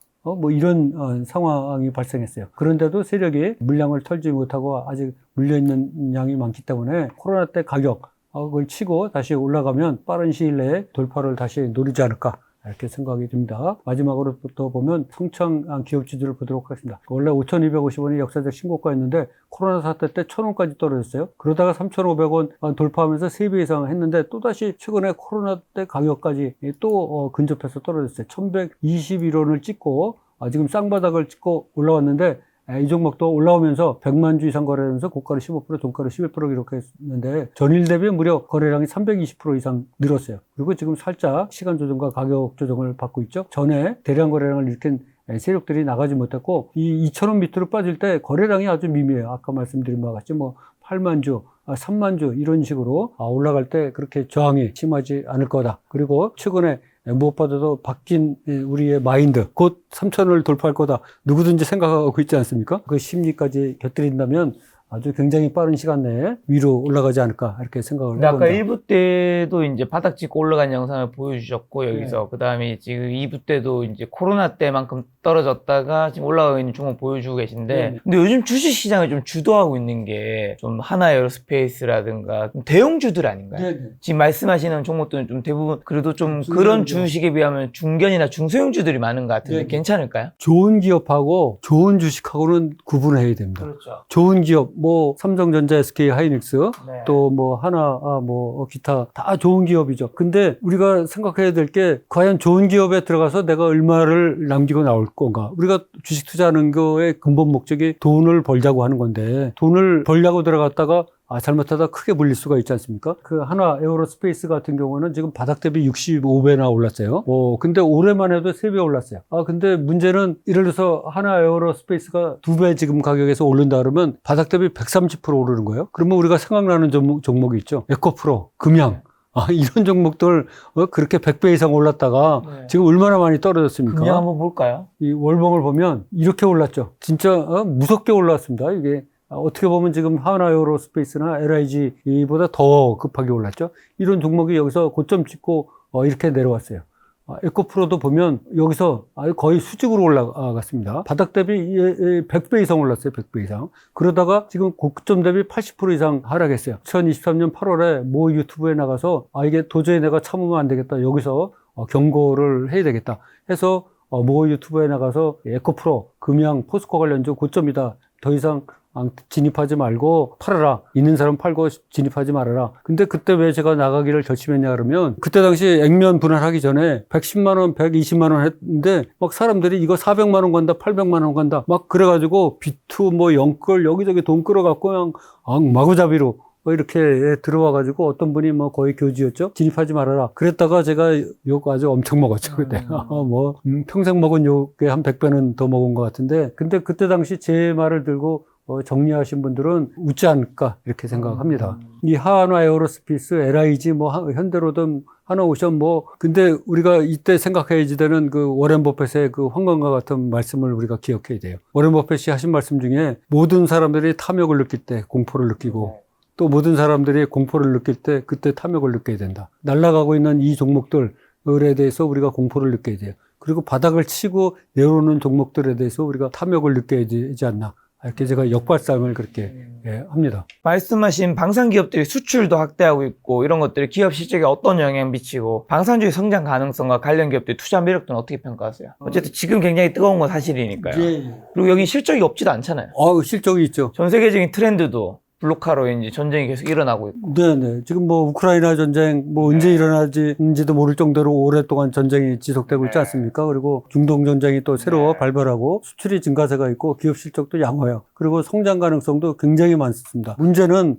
이런 상황이 발생했어요. 그런데도 세력이 물량을 털지 못하고 아직 물려있는 양이 많기 때문에 코로나 때 가격 그걸 치고 다시 올라가면 빠른 시일 내에 돌파를 다시 노리지 않을까 이렇게 생각이 듭니다. 마지막으로 또 보면 성장 기업지들을 보도록 하겠습니다. 원래 5,250원이 역사적 신고가였는데 코로나 사태 때 1,000원까지 떨어졌어요. 그러다가 3,500원 돌파하면서 3배 이상 했는데 또다시 최근에 코로나 때 가격까지 또 근접해서 떨어졌어요. 1,121원을 찍고 지금 쌍바닥을 찍고 올라왔는데 이 종목도 올라오면서 100만 주 이상 거래하면서 고가를 15%, 종가를 11% 기록했는데 전일 대비 무려 거래량이 320% 이상 늘었어요. 그리고 지금 살짝 시간 조정과 가격 조정을 받고 있죠. 전에 대량 거래량을 일으킨 세력들이 나가지 못했고 이 2,000원 밑으로 빠질 때 거래량이 아주 미미해요. 아까 말씀드린 바와 같이 8만 주, 3만 주 이런 식으로 올라갈 때 그렇게 저항이 심하지 않을 거다. 그리고 최근에 무엇보다도 바뀐 우리의 마인드 곧 3,000원을 돌파할 거다. 누구든지 생각하고 있지 않습니까? 그 심리까지 곁들인다면 아주 굉장히 빠른 시간 내에 위로 올라가지 않을까 이렇게 생각을 근데 해봅니다. 아까 1부 때도 이제 바닥 찍고 올라간 영상을 보여주셨고 여기서 그 다음에 지금 2부 때도 이제 코로나 때만큼 떨어졌다가 지금 올라가고 있는 종목 보여주고 계신데 근데 요즘 주식 시장을 좀 주도하고 있는 게 좀 하나 에어로스페이스라든가 좀 대형주들 아닌가요? 네네. 지금 말씀하시는 종목들은 좀 대부분 그래도 좀 그런 주식에 비하면 중견이나 중소형주들이 많은 것 같은데 괜찮을까요? 좋은 기업하고 좋은 주식하고는 구분해야 됩니다. 그렇죠. 좋은 기업 삼성전자, SK 하이닉스 네. 또 하나 기타 다 좋은 기업이죠. 근데 우리가 생각해야 될 게 과연 좋은 기업에 들어가서 내가 얼마를 남기고 나올 건가? 우리가 주식 투자하는 거의 근본 목적이 돈을 벌자고 하는 건데 돈을 벌려고 들어갔다가 잘못하다 크게 물릴 수가 있지 않습니까? 그 하나 에어로스페이스 같은 경우는 지금 바닥 대비 65배나 올랐어요. 근데 올해만 해도 3배 올랐어요. 근데 문제는 예를 들어서 하나 에어로스페이스가 2배 지금 가격에서 오른다 그러면 바닥 대비 130% 오르는 거예요. 그러면 우리가 생각나는 종목이 있죠. 에코프로, 금양. 이런 종목들 그렇게 100배 이상 올랐다가 지금 얼마나 많이 떨어졌습니까? 그냥 한번 볼까요? 이 월봉을 보면 이렇게 올랐죠. 진짜 무섭게 올랐습니다. 이게 어떻게 보면 지금 하나에어로스페이스나 LIG보다 더 급하게 올랐죠. 이런 종목이 여기서 고점 찍고 이렇게 내려왔어요. 에코프로도 보면 여기서 거의 수직으로 올라갔습니다. 바닥 대비 100배 이상 올랐어요. 100배 이상. 그러다가 지금 고점 대비 80% 이상 하락했어요. 2023년 8월에 모 유튜브에 나가서 이게 도저히 내가 참으면 안 되겠다. 여기서 경고를 해야 되겠다 해서 모 유튜브에 나가서 에코프로, 금양, 포스코 관련주 고점이다. 더 이상 진입하지 말고 팔아라. 있는 사람 팔고 진입하지 말아라. 근데 그때 왜 제가 나가기를 결심했냐 그러면 그때 당시 액면 분할하기 전에 110만 원, 120만 원 했는데 막 사람들이 이거 400만 원 간다, 800만 원 간다. 막 그래가지고 비투 뭐 영끌 여기저기 돈 끌어갖고 그냥 마구잡이로 이렇게 들어와가지고 어떤 분이 뭐 거의 교주였죠. 진입하지 말아라. 그랬다가 제가 욕 아주 엄청 먹었죠. 그때. 평생 먹은 욕에 한 100배는 더 먹은 것 같은데. 근데 그때 당시 제 말을 들고 정리하신 분들은 웃지 않을까 이렇게 생각합니다. 이 한화 에어로스페이스, LIG, 뭐 현대로든 하나오션 뭐 근데 우리가 이때 생각해야지 되는 그 워렌 버핏의 그 황금과 같은 말씀을 우리가 기억해야 돼요. 워렌 버핏이 하신 말씀 중에 모든 사람들이 탐욕을 느낄 때 공포를 느끼고 또 모든 사람들이 공포를 느낄 때 그때 탐욕을 느껴야 된다. 날아가고 있는 이 종목들에 대해서 우리가 공포를 느껴야 돼요. 그리고 바닥을 치고 내려오는 종목들에 대해서 우리가 탐욕을 느껴야 되지 않나. 이렇게 제가 역발상을 그렇게 합니다. 말씀하신 방산기업들이 수출도 확대하고 있고 이런 것들이 기업 실적에 어떤 영향을 미치고 방산주의 성장 가능성과 관련 기업들의 투자 매력 등은 어떻게 평가하세요? 어쨌든 지금 굉장히 뜨거운 건 사실이니까요. 그리고 여기 실적이 없지도 않잖아요. 실적이 있죠. 전 세계적인 트렌드도 블록화로 이제 전쟁이 계속 일어나고 있고. 네네. 지금 뭐 우크라이나 전쟁 언제 일어나지인지도 모를 정도로 오랫동안 전쟁이 지속되고 있지 않습니까? 그리고 중동 전쟁이 또 새로 발발하고 수출이 증가세가 있고 기업 실적도 양호해요. 그리고 성장 가능성도 굉장히 많습니다. 문제는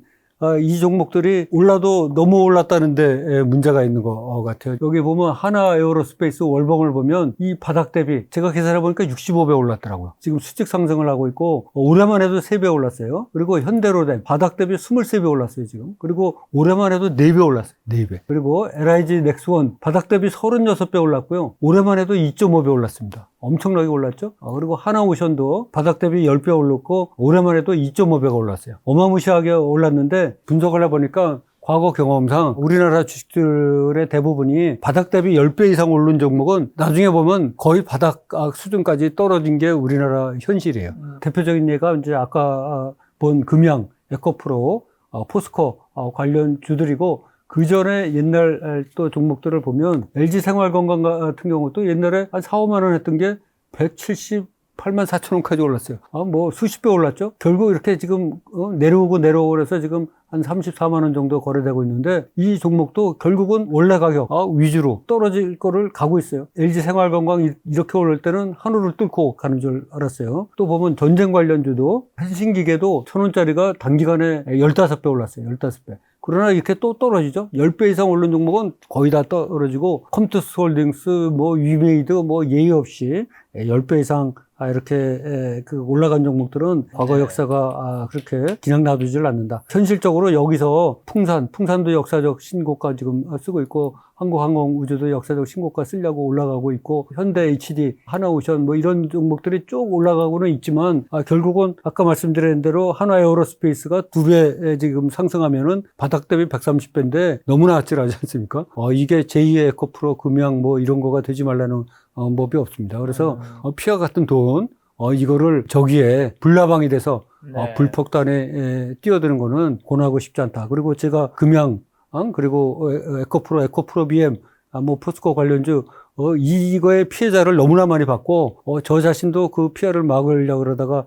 이 종목들이 올라도 너무 올랐다는데 문제가 있는 것 같아요. 여기 보면 하나 에어로스페이스 월봉을 보면 이 바닥 대비 제가 계산해보니까 65배 올랐더라고요. 지금 수직 상승을 하고 있고 올해만 해도 3배 올랐어요. 그리고 현대로된 바닥 대비 23배 올랐어요 지금. 그리고 올해만 해도 4배 올랐어요. 4배. 그리고 LIG 넥스원 바닥 대비 36배 올랐고요. 올해만 해도 2.5배 올랐습니다. 엄청나게 올랐죠. 그리고 하나오션도 바닥 대비 10배 올랐고 올해만 해도 2.5배가 올랐어요. 어마무시하게 올랐는데 분석을 해보니까 과거 경험상 우리나라 주식들의 대부분이 바닥 대비 10배 이상 오른 종목은 나중에 보면 거의 바닥 수준까지 떨어진 게 우리나라 현실이에요. 대표적인 예가 이제 아까 본 금양, 에코프로, 포스코 관련 주들이고 그 전에 옛날 또 종목들을 보면 LG 생활건강 같은 경우도 옛날에 한 4, 5만 원 했던 게 178만 4천 원까지 올랐어요. 뭐 수십 배 올랐죠. 결국 이렇게 지금 내려오고 그래서 지금 한 34만 원 정도 거래되고 있는데 이 종목도 결국은 원래 가격 위주로 떨어질 거를 가고 있어요. LG 생활건강 이렇게 오를 때는 하늘을 뚫고 가는 줄 알았어요. 또 보면 전쟁 관련주도 펜싱기계도 1,000원짜리가 단기간에 15배 올랐어요. 15배. 그러나 이렇게 또 떨어지죠. 10배 이상 오른 종목은 거의 다 떨어지고 컴투스 홀딩스, 뭐 위메이드, 뭐 예의 없이 10배 이상 이렇게 올라간 종목들은 과거 역사가 그렇게 그냥 놔두질 않는다. 현실적으로 여기서 풍산도 역사적 신고가 지금 쓰고 있고 한국항공우주도 역사적 신고가 쓰려고 올라가고 있고 현대 HD, 하나오션 뭐 이런 종목들이 쭉 올라가고는 있지만 결국은 아까 말씀드린 대로 한화 에어로스페이스가 2배 지금 상승하면은 바닥 대비 130배인데 너무나 아찔하지 않습니까? 이게 제2의 에코프로, 금양 뭐 이런 거가 되지 말라는 법이 없습니다. 그래서 피와 같은 돈 이거를 저기에 불나방이 돼서 불폭탄에 뛰어드는 거는 권하고 싶지 않다. 그리고 제가 금양 그리고 에코프로 BM 뭐 포스코 관련주 이거의 피해자를 너무나 많이 받고 저 자신도 그 피해를 막으려고 그러다가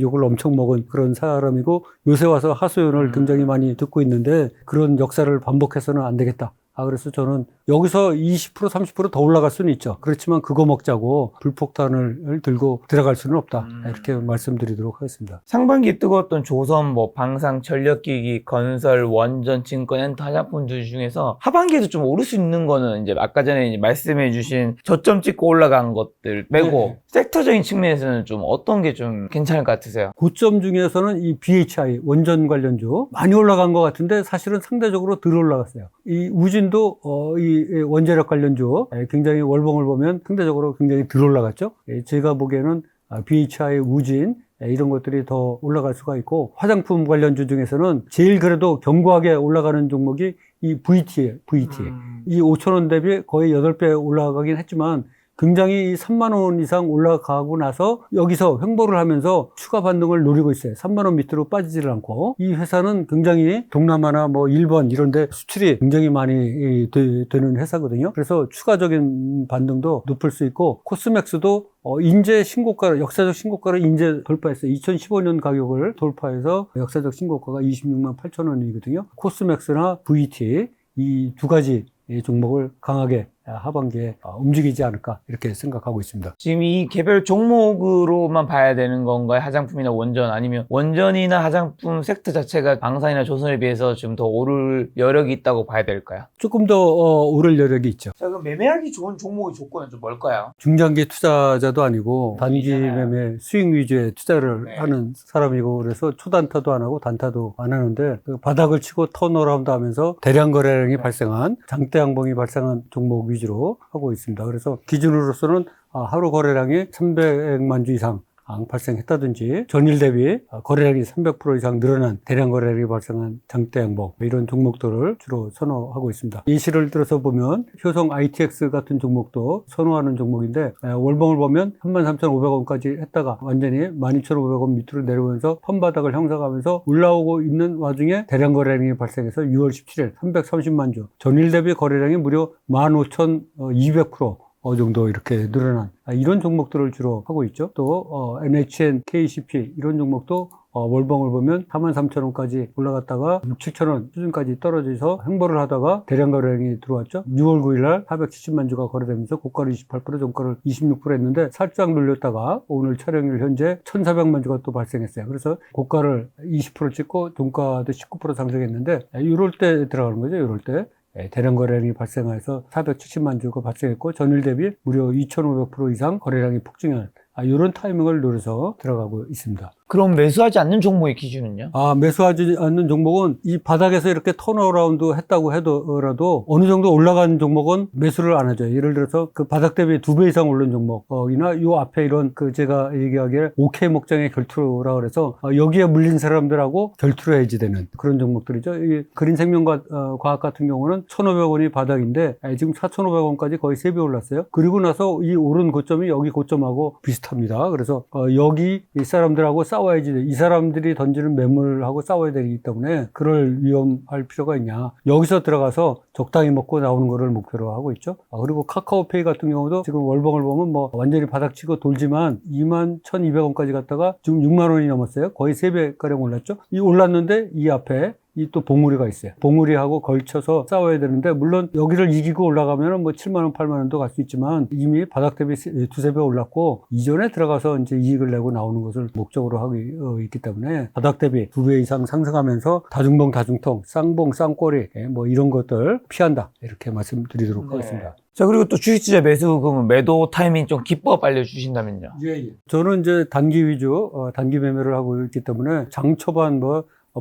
욕을 엄청 먹은 그런 사람이고 요새 와서 하소연을 굉장히 많이 듣고 있는데 그런 역사를 반복해서는 안 되겠다. 그래서 저는 여기서 20% 30% 더 올라갈 수는 있죠. 그렇지만 그거 먹자고 불폭탄을 들고 들어갈 수는 없다. 이렇게 말씀드리도록 하겠습니다. 상반기 뜨거웠던 조선, 뭐 방산, 전력기기, 건설, 원전, 증권, 엔터, 화장품들 중에서 하반기에도 좀 오를 수 있는 거는 이제 아까 전에 이제 말씀해주신 저점 찍고 올라간 것들 빼고 섹터적인 측면에서는 좀 어떤 게 좀 괜찮을 것 같으세요? 고점 중에서는 이 BHI 원전 관련주 많이 올라간 것 같은데 사실은 상대적으로 덜 올라갔어요. 이 우진도 이 원자력 관련주 굉장히 월봉을 보면 상대적으로 굉장히 덜 올라갔죠. 제가 보기에는 BHI, 우진 이런 것들이 더 올라갈 수가 있고 화장품 관련주 중에서는 제일 그래도 견고하게 올라가는 종목이 이 VT예요, VT. 이 5,000원 대비 거의 8배 올라가긴 했지만 굉장히 이 3만 원 이상 올라가고 나서 여기서 횡보를 하면서 추가 반등을 노리고 있어요. 3만 원 밑으로 빠지지를 않고. 이 회사는 굉장히 동남아나 뭐 일본 이런 데 수출이 굉장히 많이 되는 회사거든요. 그래서 추가적인 반등도 높을 수 있고, 코스맥스도 인제 신고가를, 역사적 신고가를 인제 돌파했어요. 2015년 가격을 돌파해서 역사적 신고가가 26만 8천 원이거든요. 코스맥스나 VT 이 두 가지 이 종목을 강하게 하반기에 움직이지 않을까 이렇게 생각하고 있습니다. 지금 이 개별 종목으로만 봐야 되는 건가요? 화장품이나 원전, 아니면 원전이나 화장품 섹터 자체가 방산이나 조선에 비해서 좀 더 오를 여력이 있다고 봐야 될까요? 조금 더 오를 여력이 있죠. 자, 그럼 매매하기 좋은 종목의 조건은 좀 뭘까요? 중장기 투자자도 아니고 단기 아니잖아요. 매매 수익 위주의 투자를 네. 하는 사람이고, 그래서 초단타도 안 하고 단타도 안 하는데, 그 바닥을 치고 턴어라운드 하면서 대량 거래량이 발생한, 장대 양봉이 발생한 종목 위주로 하고 있습니다. 그래서 기준으로서는 하루 거래량이 300만 주 이상 발생했다든지, 전일 대비 거래량이 300% 이상 늘어난 대량 거래량이 발생한 장대 양봉, 이런 종목들을 주로 선호하고 있습니다. 예시를 들어서 보면 효성 ITX 같은 종목도 선호하는 종목인데, 월봉을 보면 33,500원까지 했다가 완전히 12,500원 밑으로 내려오면서 펀바닥을 형성하면서 올라오고 있는 와중에 대량 거래량이 발생해서 6월 17일 330만 주, 전일 대비 거래량이 무려 15,200% 정도 이렇게 늘어난 이런 종목들을 주로 하고 있죠. 또 NHN, KCP 이런 종목도 월봉을 보면 43,000원까지 올라갔다가 6, 7,000원 수준까지 떨어져서 횡보를 하다가 대량 거래량이 들어왔죠. 6월 9일날 470만 주가 거래되면서 고가를 28%, 종가를 26% 했는데 살짝 눌렸다가 오늘 촬영일 현재 1,400만 주가 또 발생했어요. 그래서 고가를 20% 찍고 종가도 19% 상승했는데, 이럴 때 들어가는 거죠. 이럴 때. 대량 거래량이 발생해서 470만 주가 발생했고, 전일 대비 무려 2,500% 이상 거래량이 폭증한 이런 타이밍을 노려서 들어가고 있습니다. 그럼 매수하지 않는 종목의 기준은요? 매수하지 않는 종목은 이 바닥에서 이렇게 턴어라운드 했다고 하더라도 어느 정도 올라간 종목은 매수를 안 하죠. 예를 들어서 그 바닥 대비 2배 이상 오른 종목이나 요 앞에 이런 제가 얘기하기에 OK 목장의 결투라 그래서 여기에 물린 사람들하고 결투를 해야지 되는 그런 종목들이죠. 이 그린생명과 과학 같은 경우는 1,500원이 바닥인데 지금 4,500원까지 거의 3배 올랐어요. 그리고 나서 이 오른 고점이 여기 고점하고 비슷합니다. 그래서 여기 이 사람들하고 싸워야지, 이 사람들이 던지는 매물하고 싸워야 되기 때문에 그럴 위험할 필요가 있냐. 여기서 들어가서 적당히 먹고 나오는 거를 목표로 하고 있죠. 그리고 카카오페이 같은 경우도 지금 월봉을 보면 뭐 완전히 바닥치고 돌지만 21,200원까지 갔다가 지금 6만 원이 넘었어요. 거의 3배가량 올랐죠. 이 올랐는데 이 앞에 이 또 봉우리가 있어요. 봉우리하고 걸쳐서 싸워야 되는데, 물론 여기를 이기고 올라가면은 뭐 7만원, 8만원도 갈 수 있지만 이미 바닥 대비 두세 배 올랐고 이전에 들어가서 이제 이익을 내고 나오는 것을 목적으로 하고 있기 때문에 바닥 대비 2배 이상 상승하면서 다중봉, 다중통, 쌍봉, 쌍꼬리 뭐 이런 것들 피한다. 이렇게 말씀드리도록 하겠습니다. 자, 그리고 또 주식투자 매수금 매도 타이밍 좀 기법 알려주신다면요? 예. 저는 이제 단기 위주, 단기 매매를 하고 있기 때문에 장 초반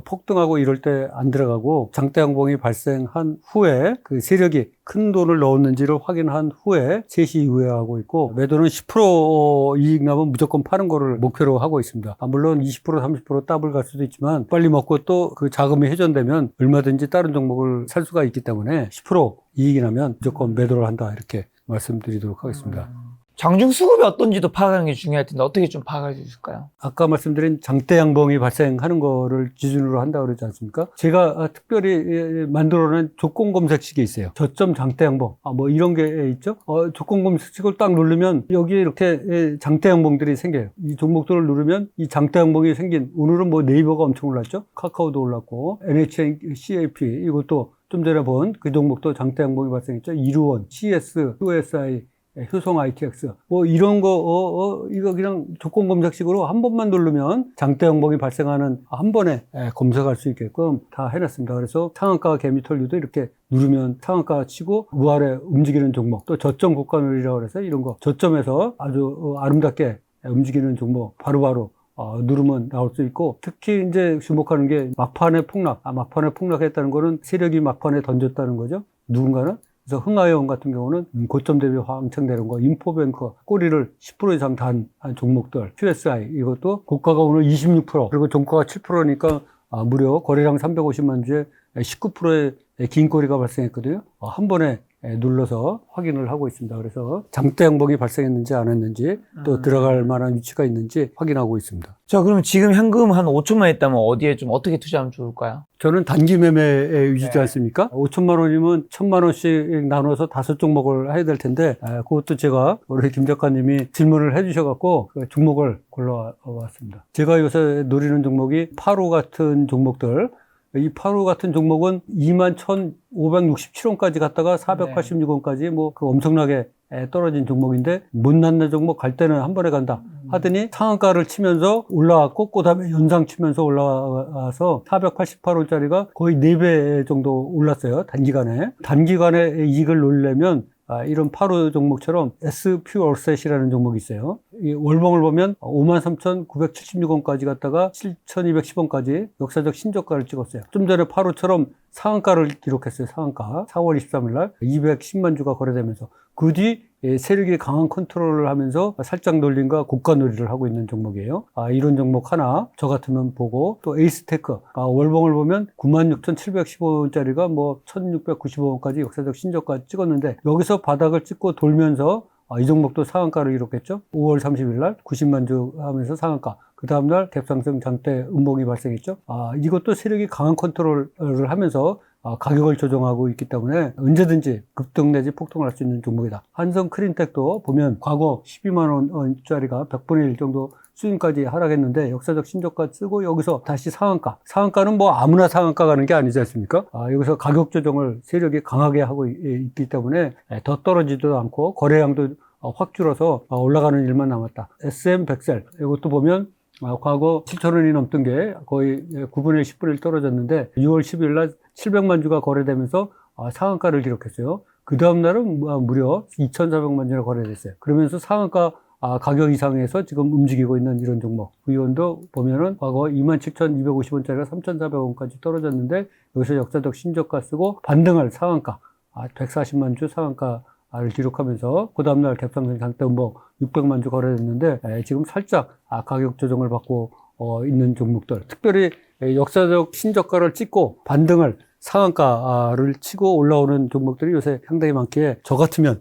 폭등하고 이럴 때 안 들어가고, 장대 양봉이 발생한 후에 그 세력이 큰 돈을 넣었는지를 확인한 후에 3시 이후에 하고 있고, 매도는 10% 이익 나면 무조건 파는 거를 목표로 하고 있습니다. 물론 20%, 30% 더블 갈 수도 있지만 빨리 먹고 또 그 자금이 회전되면 얼마든지 다른 종목을 살 수가 있기 때문에 10% 이익이 나면 무조건 매도를 한다, 이렇게 말씀드리도록 하겠습니다. 장중 수급이 어떤지도 파악하는 게 중요할 텐데 어떻게 좀 파악할 수 있을까요? 아까 말씀드린 장대 양봉이 발생하는 거를 기준으로 한다고 그러지 않습니까? 제가 특별히 만들어낸 조건 검색식이 있어요. 저점 장대 양봉. 뭐 이런 게 있죠? 조건 검색식을 딱 누르면 여기에 이렇게 장대 양봉들이 생겨요. 이 종목들을 누르면 이 장대 양봉이 생긴, 오늘은 뭐 네이버가 엄청 올랐죠? 카카오도 올랐고, NHN, CAP, 이것도 좀 전에 본 그 종목도 장대 양봉이 발생했죠? 이루원, CS, QSI, 효성 ITX 뭐 이런 거 이거 그냥 조건 검색식으로 한 번만 누르면 장대 양봉이 발생하는 한 번에 검색할 수 있게끔 다 해놨습니다. 그래서 상한가 개미털류도 이렇게 누르면 상한가 치고 우아래 움직이는 종목, 또 저점 고가누리라고 해서 이런 거 저점에서 아주 아름답게 움직이는 종목 바로바로 누르면 나올 수 있고, 특히 이제 주목하는 게 막판에 폭락. 막판에 폭락했다는 거는 세력이 막판에 던졌다는 거죠. 누군가는. 그래서 흥하여원 같은 경우는 고점 대비 왕창 내려온 거, 인포뱅커 꼬리를 10% 이상 단 종목들, QSI 이것도 고가가 오늘 26%, 그리고 종가가 7%니까 무려 거래량 350만 주에 19%의 긴 꼬리가 발생했거든요. 한 번에 눌러서 확인을 하고 있습니다. 그래서 장대 양봉이 발생했는지 안 했는지 또 들어갈 만한 위치가 있는지 확인하고 있습니다. 자, 그러면 지금 현금 한 5천만 있다면 어디에 좀 어떻게 투자하면 좋을까요? 저는 단기 매매에 위주지 않습니까? 5천만 원이면 1,000만 원씩 나눠서 5종목을 해야 될 텐데 그것도 제가 우리 김 작가님이 질문을 해주셔갖고 그 종목을 골라왔습니다. 제가 요새 노리는 종목이 파로 같은 종목들, 이 파로 같은 종목은 21,567원까지 갔다가 486원까지 뭐 그 엄청나게 떨어진 종목인데 못 낳는 종목 갈 때는 한 번에 간다 하더니 상한가를 치면서 올라왔고 그다음에 연상 치면서 올라와서 488원짜리가 거의 4배 정도 올랐어요. 단기간에 이익을 노리려면 이런 파로 종목처럼 SP월셋이라는 종목이 있어요. 이 월봉을 보면 53,976원까지 갔다가 7,210원까지 역사적 신저가를 찍었어요. 좀 전에 파로처럼 상한가를 기록했어요. 상한가. 4월 23일 날 210만 주가 거래되면서 그 뒤 세력이 강한 컨트롤을 하면서 살짝 놀림과 고가 놀이를 하고 있는 종목이에요. 이런 종목 하나 저 같으면 보고 또 에이스테크 월봉을 보면 96,715원짜리가 뭐 1,695원까지 역사적 신저가 찍었는데 여기서 바닥을 찍고 돌면서 이 종목도 상한가를 기록했죠. 5월 30일 날 90만 주 하면서 상한가. 그 다음날 갭상승 장대 음봉이 발생했죠. 이것도 세력이 강한 컨트롤을 하면서 가격을 조정하고 있기 때문에 언제든지 급등 내지 폭등을 할 수 있는 종목이다. 한성 크린텍도 보면 과거 12만 원짜리가 100분의 1 정도 수준까지 하락했는데 역사적 신저가 쓰고 여기서 다시 상한가. 상한가는 뭐 아무나 상한가 가는 게 아니지 않습니까? 여기서 가격 조정을 세력이 강하게 하고 있기 때문에 더 떨어지지도 않고 거래량도 확 줄어서 올라가는 일만 남았다. SM100셀 이것도 보면 과거 7,000원이 넘던 게 거의 9분의 10분의 1 떨어졌는데 6월 10일 날 700만 주가 거래되면서 상한가를 기록했어요. 그 다음 날은 무려 2,400만 주가 거래됐어요. 그러면서 상한가 가격 이상에서 지금 움직이고 있는 이런 종목. 위원도 보면은 과거 27,250원짜리가 3,400원까지 떨어졌는데 여기서 역사적 신저가 쓰고 반등할 상한가 140만 주 상한가를 기록하면서 그 다음날 갭상승 장대 음봉 600만 주 거래됐는데 지금 살짝 가격 조정을 받고 있는 종목들. 특별히 역사적 신저가를 찍고 반등을 상한가를 치고 올라오는 종목들이 요새 상당히 많기에 저 같으면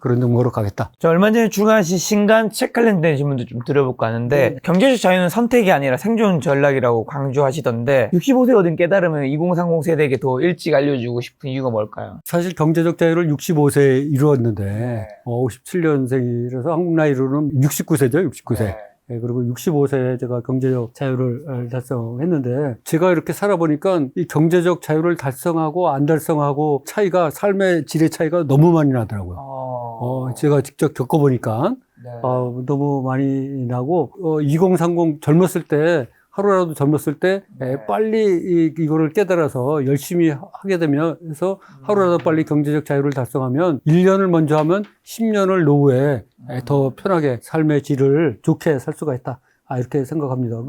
그런 종목으로 가겠다. 저 얼마 전에 출간하신 신간 책 관련된 질문도 좀 드려볼까 하는데 경제적 자유는 선택이 아니라 생존 전략이라고 강조하시던데 65세 얻은 깨달음을 2030 세대에게 더 일찍 알려주고 싶은 이유가 뭘까요? 사실 경제적 자유를 65세에 이루었는데 57년생이라서 한국 나이로는 69세죠. 69세. 그리고 65세에 제가 경제적 자유를 달성했는데 제가 이렇게 살아보니까 이 경제적 자유를 달성하고 안 달성하고 차이가 삶의 질의 차이가 너무 많이 나더라고요. 제가 직접 겪어보니까 너무 많이 나고 2030 젊었을 때 하루라도 젊었을 때 빨리 이거를 깨달아서 열심히 하게 되면 해서 하루라도 빨리 경제적 자유를 달성하면 1년을 먼저 하면 10년을 노후에 더 편하게 삶의 질을 좋게 살 수가 있다. 이렇게 생각합니다.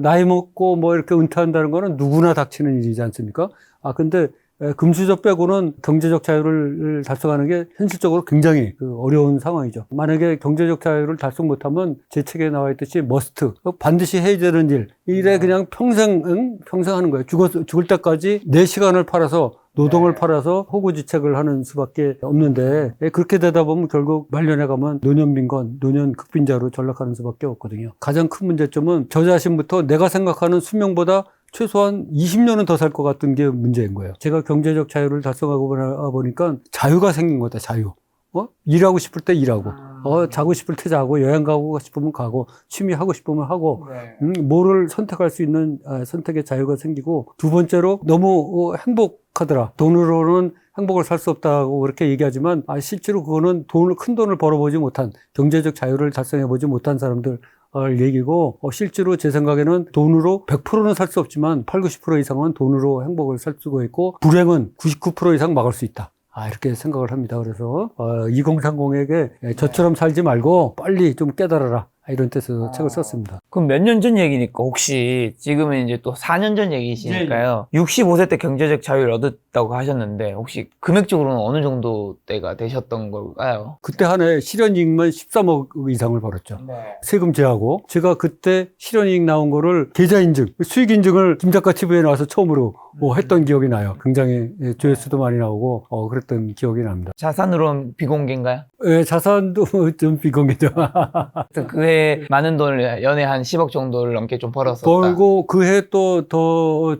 나이 먹고 뭐 이렇게 은퇴한다는 거는 누구나 닥치는 일이지 않습니까? 근데 금수저 빼고는 경제적 자유를 달성하는 게 현실적으로 굉장히 어려운 상황이죠. 만약에 경제적 자유를 달성 못하면 제 책에 나와 있듯이 머스트, 반드시 해야 되는 일에 그냥 평생 하는 거예요. 죽을 때까지 내 시간을 팔아서 노동을 팔아서 호구지책을 하는 수밖에 없는데 그렇게 되다 보면 결국 말년에 가면 노년빈곤, 노년극빈자로 전락하는 수밖에 없거든요. 가장 큰 문제점은 저 자신부터 내가 생각하는 수명보다 최소한 20년은 더 살 것 같은 게 문제인 거예요. 제가 경제적 자유를 달성하고 보니까 자유가 생긴 거다, 자유. 일하고 싶을 때 일하고, 자고 싶을 때 자고, 여행 가고 싶으면 가고, 취미 하고 싶으면 하고, 뭐를 선택할 수 있는 선택의 자유가 생기고, 두 번째로 너무 행복하더라. 돈으로는 행복을 살 수 없다고 그렇게 얘기하지만, 실제로 그거는 큰 돈을 벌어보지 못한, 경제적 자유를 달성해보지 못한 사람들, 얘기고 실제로 제 생각에는 돈으로 100%는 살 수 없지만 80, 90% 이상은 돈으로 행복을 살 수가 있고 불행은 99% 이상 막을 수 있다. 이렇게 생각을 합니다. 그래서 2030에게 저처럼 살지 말고 빨리 좀 깨달아라. 이런 뜻에서 책을 썼습니다. 그럼 몇 년 전 얘기니까 혹시 지금은 이제 또 4년 전 얘기시니까요. 65세 때 경제적 자유를 얻었다고 하셨는데 혹시 금액적으로는 어느 정도 때가 되셨던 걸까요? 그때 한 해 실현이익만 13억 이상을 벌었죠. 네. 세금 제하고 제가 그때 실현이익 나온 거를 계좌인증, 수익인증을 김작가 TV에 나와서 처음으로 했던 기억이 나요. 굉장히 조회수도 많이 나오고 그랬던 기억이 납니다. 자산으로는 비공개인가요? 자산도 좀 비공개죠. 그 해 많은 돈을 연애 한 10억 정도를 넘게 좀 벌었었다. 벌고 그 해 또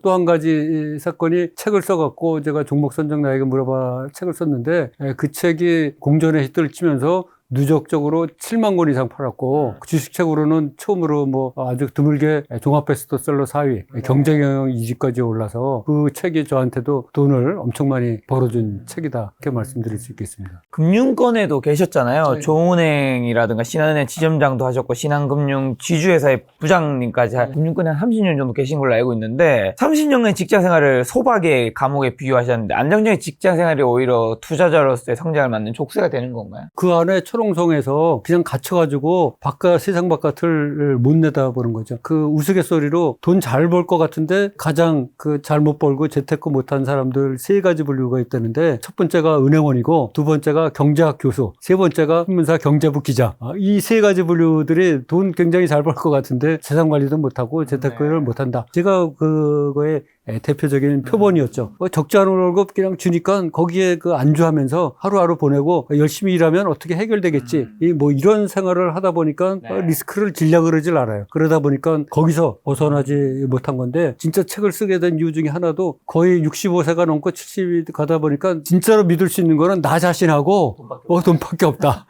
한 가지 사건이 책을 써갖고 제가 종목 선정 나에게 물어봐 책을 썼는데 그 책이 공전의 히트를 치면서 누적적으로 7만 권 이상 팔았고 주식책으로는 처음으로 뭐 아주 드물게 종합 베스트셀러 4위, 경제경영 2위까지 올라서 그 책이 저한테도 돈을 엄청 많이 벌어준 책이다 이렇게 말씀드릴 수 있겠습니다. 금융권에도 계셨잖아요. 네. 조은행이라든가 신한은행 지점장도 하셨고 신한금융 지주회사의 부장님까지 금융권에 한 30년 정도 계신 걸로 알고 있는데 30년의 직장 생활을 소박의 감옥에 비유하셨는데 안정적인 직장 생활이 오히려 투자자로서의 성장을 맞는 족쇄가 되는 건가요? 그 안에 초롱성에서 그냥 갇혀가지고 세상 바깥을 못 내다보는 거죠. 그 우스갯소리로 돈 잘 벌 것 같은데 가장 그 잘 못 벌고 재테크 못한 사람들 세 가지 분류가 있다는데 첫 번째가 은행원이고 두 번째가 경제학 교수, 세 번째가 신문사 경제부 기자. 이 세 가지 분류들이 돈 굉장히 잘 벌 것 같은데 재산 관리도 못하고 재테크를 못한다. 제가 그거에 대표적인 표본이었죠. 적지 않은 월급 그냥 주니까 거기에 그 안주하면서 하루하루 보내고 열심히 일하면 어떻게 해결되겠지. 뭐 이런 생활을 하다 보니까 리스크를 지려고 그러질 않아요. 그러다 보니까 거기서 벗어나지 못한 건데 진짜 책을 쓰게 된 이유 중에 하나도 거의 65세가 넘고 70이 가다 보니까 진짜로 믿을 수 있는 거는 나 자신하고 돈밖에 없다.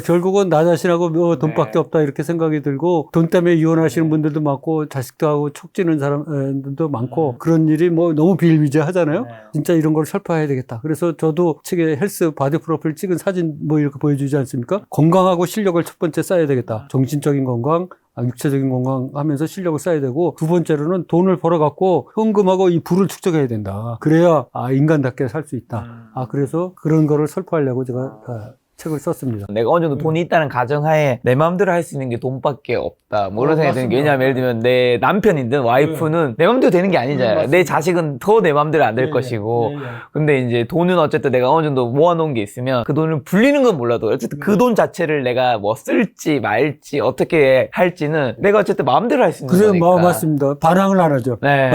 결국은 나 자신하고 돈밖에 없다 이렇게 생각이 들고 돈 때문에 이혼하시는 분들도 많고 자식도 하고 촉지는 사람들도 많고 그런 일이 뭐 너무 비일비재하잖아요. 진짜 이런 걸 설파해야 되겠다. 그래서 저도 책에 헬스 바디 프로필 찍은 사진 뭐 이렇게 보여주지 않습니까? 건강하고 실력을 첫 번째 쌓아야 되겠다. 정신적인 건강, 육체적인 건강 하면서 실력을 쌓아야 되고 두 번째로는 돈을 벌어갖고 현금하고 이 부를 축적해야 된다. 그래야 인간답게 살 수 있다. 그래서 그런 거를 설파하려고 제가 책을 썼습니다. 내가 어느 정도 돈이 있다는 가정하에 내 마음대로 할 수 있는 게 돈밖에 없다. 뭐 이런 생각이 드는 게 왜냐하면 예를 들면 내 남편이든 와이프는 내 마음대로 되는 게 아니잖아요. 내 자식은 더 내 마음대로 안 될 것이고. 근데 이제 돈은 어쨌든 내가 어느 정도 모아놓은 게 있으면 그 돈을 불리는 건 몰라도 어쨌든 그 돈 자체를 내가 뭐 쓸지 말지 어떻게 할지는 내가 어쨌든 마음대로 할 수 있는 거니까. 맞습니다. 반항을 안 하죠. 네.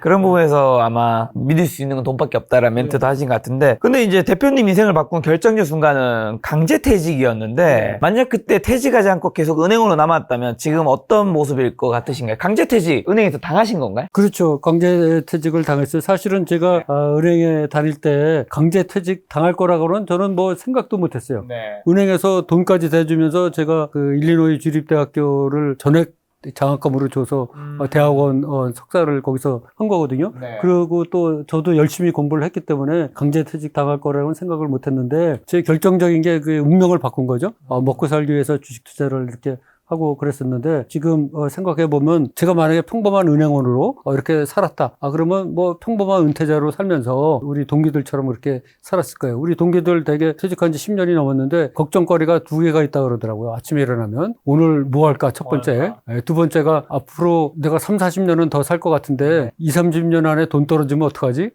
그런 부분에서 아마 믿을 수 있는 건 돈밖에 없다라는 멘트도 하신 것 같은데 근데 이제 대표님 인생을 바꾼 결정적 순간은 강제퇴직이었는데 만약 그때 퇴직하지 않고 계속 은행으로 남았다면 지금 어떤 모습일 것 같으신가요? 강제퇴직 은행에서 당하신 건가요? 그렇죠. 강제퇴직을 당했어요. 사실은 제가 은행에 다닐 때 강제퇴직 당할 거라고는 저는 뭐 생각도 못했어요. 은행에서 돈까지 대주면서 제가 그 일리노이 주립대학교를 전액 장학금으로 줘서 대학원 석사를 거기서 한 거거든요. 그리고 또 저도 열심히 공부를 했기 때문에 강제퇴직 당할 거라고는 생각을 못 했는데 제 결정적인 게 그 운명을 바꾼 거죠. 먹고 살기 위해서 주식 투자를 이렇게 하고 그랬었는데 지금 생각해 보면 제가 만약에 평범한 은행원으로 이렇게 살았다. 그러면 뭐 평범한 은퇴자로 살면서 우리 동기들처럼 그렇게 살았을 거예요. 우리 동기들 되게 퇴직한 지 10년이 넘었는데 걱정거리가 두 개가 있다 그러더라고요. 아침에 일어나면 오늘 뭐 할까 첫 번째. 두 번째가 앞으로 내가 3, 40년은 더 살 것 같은데 2, 30년 안에 돈 떨어지면 어떡하지?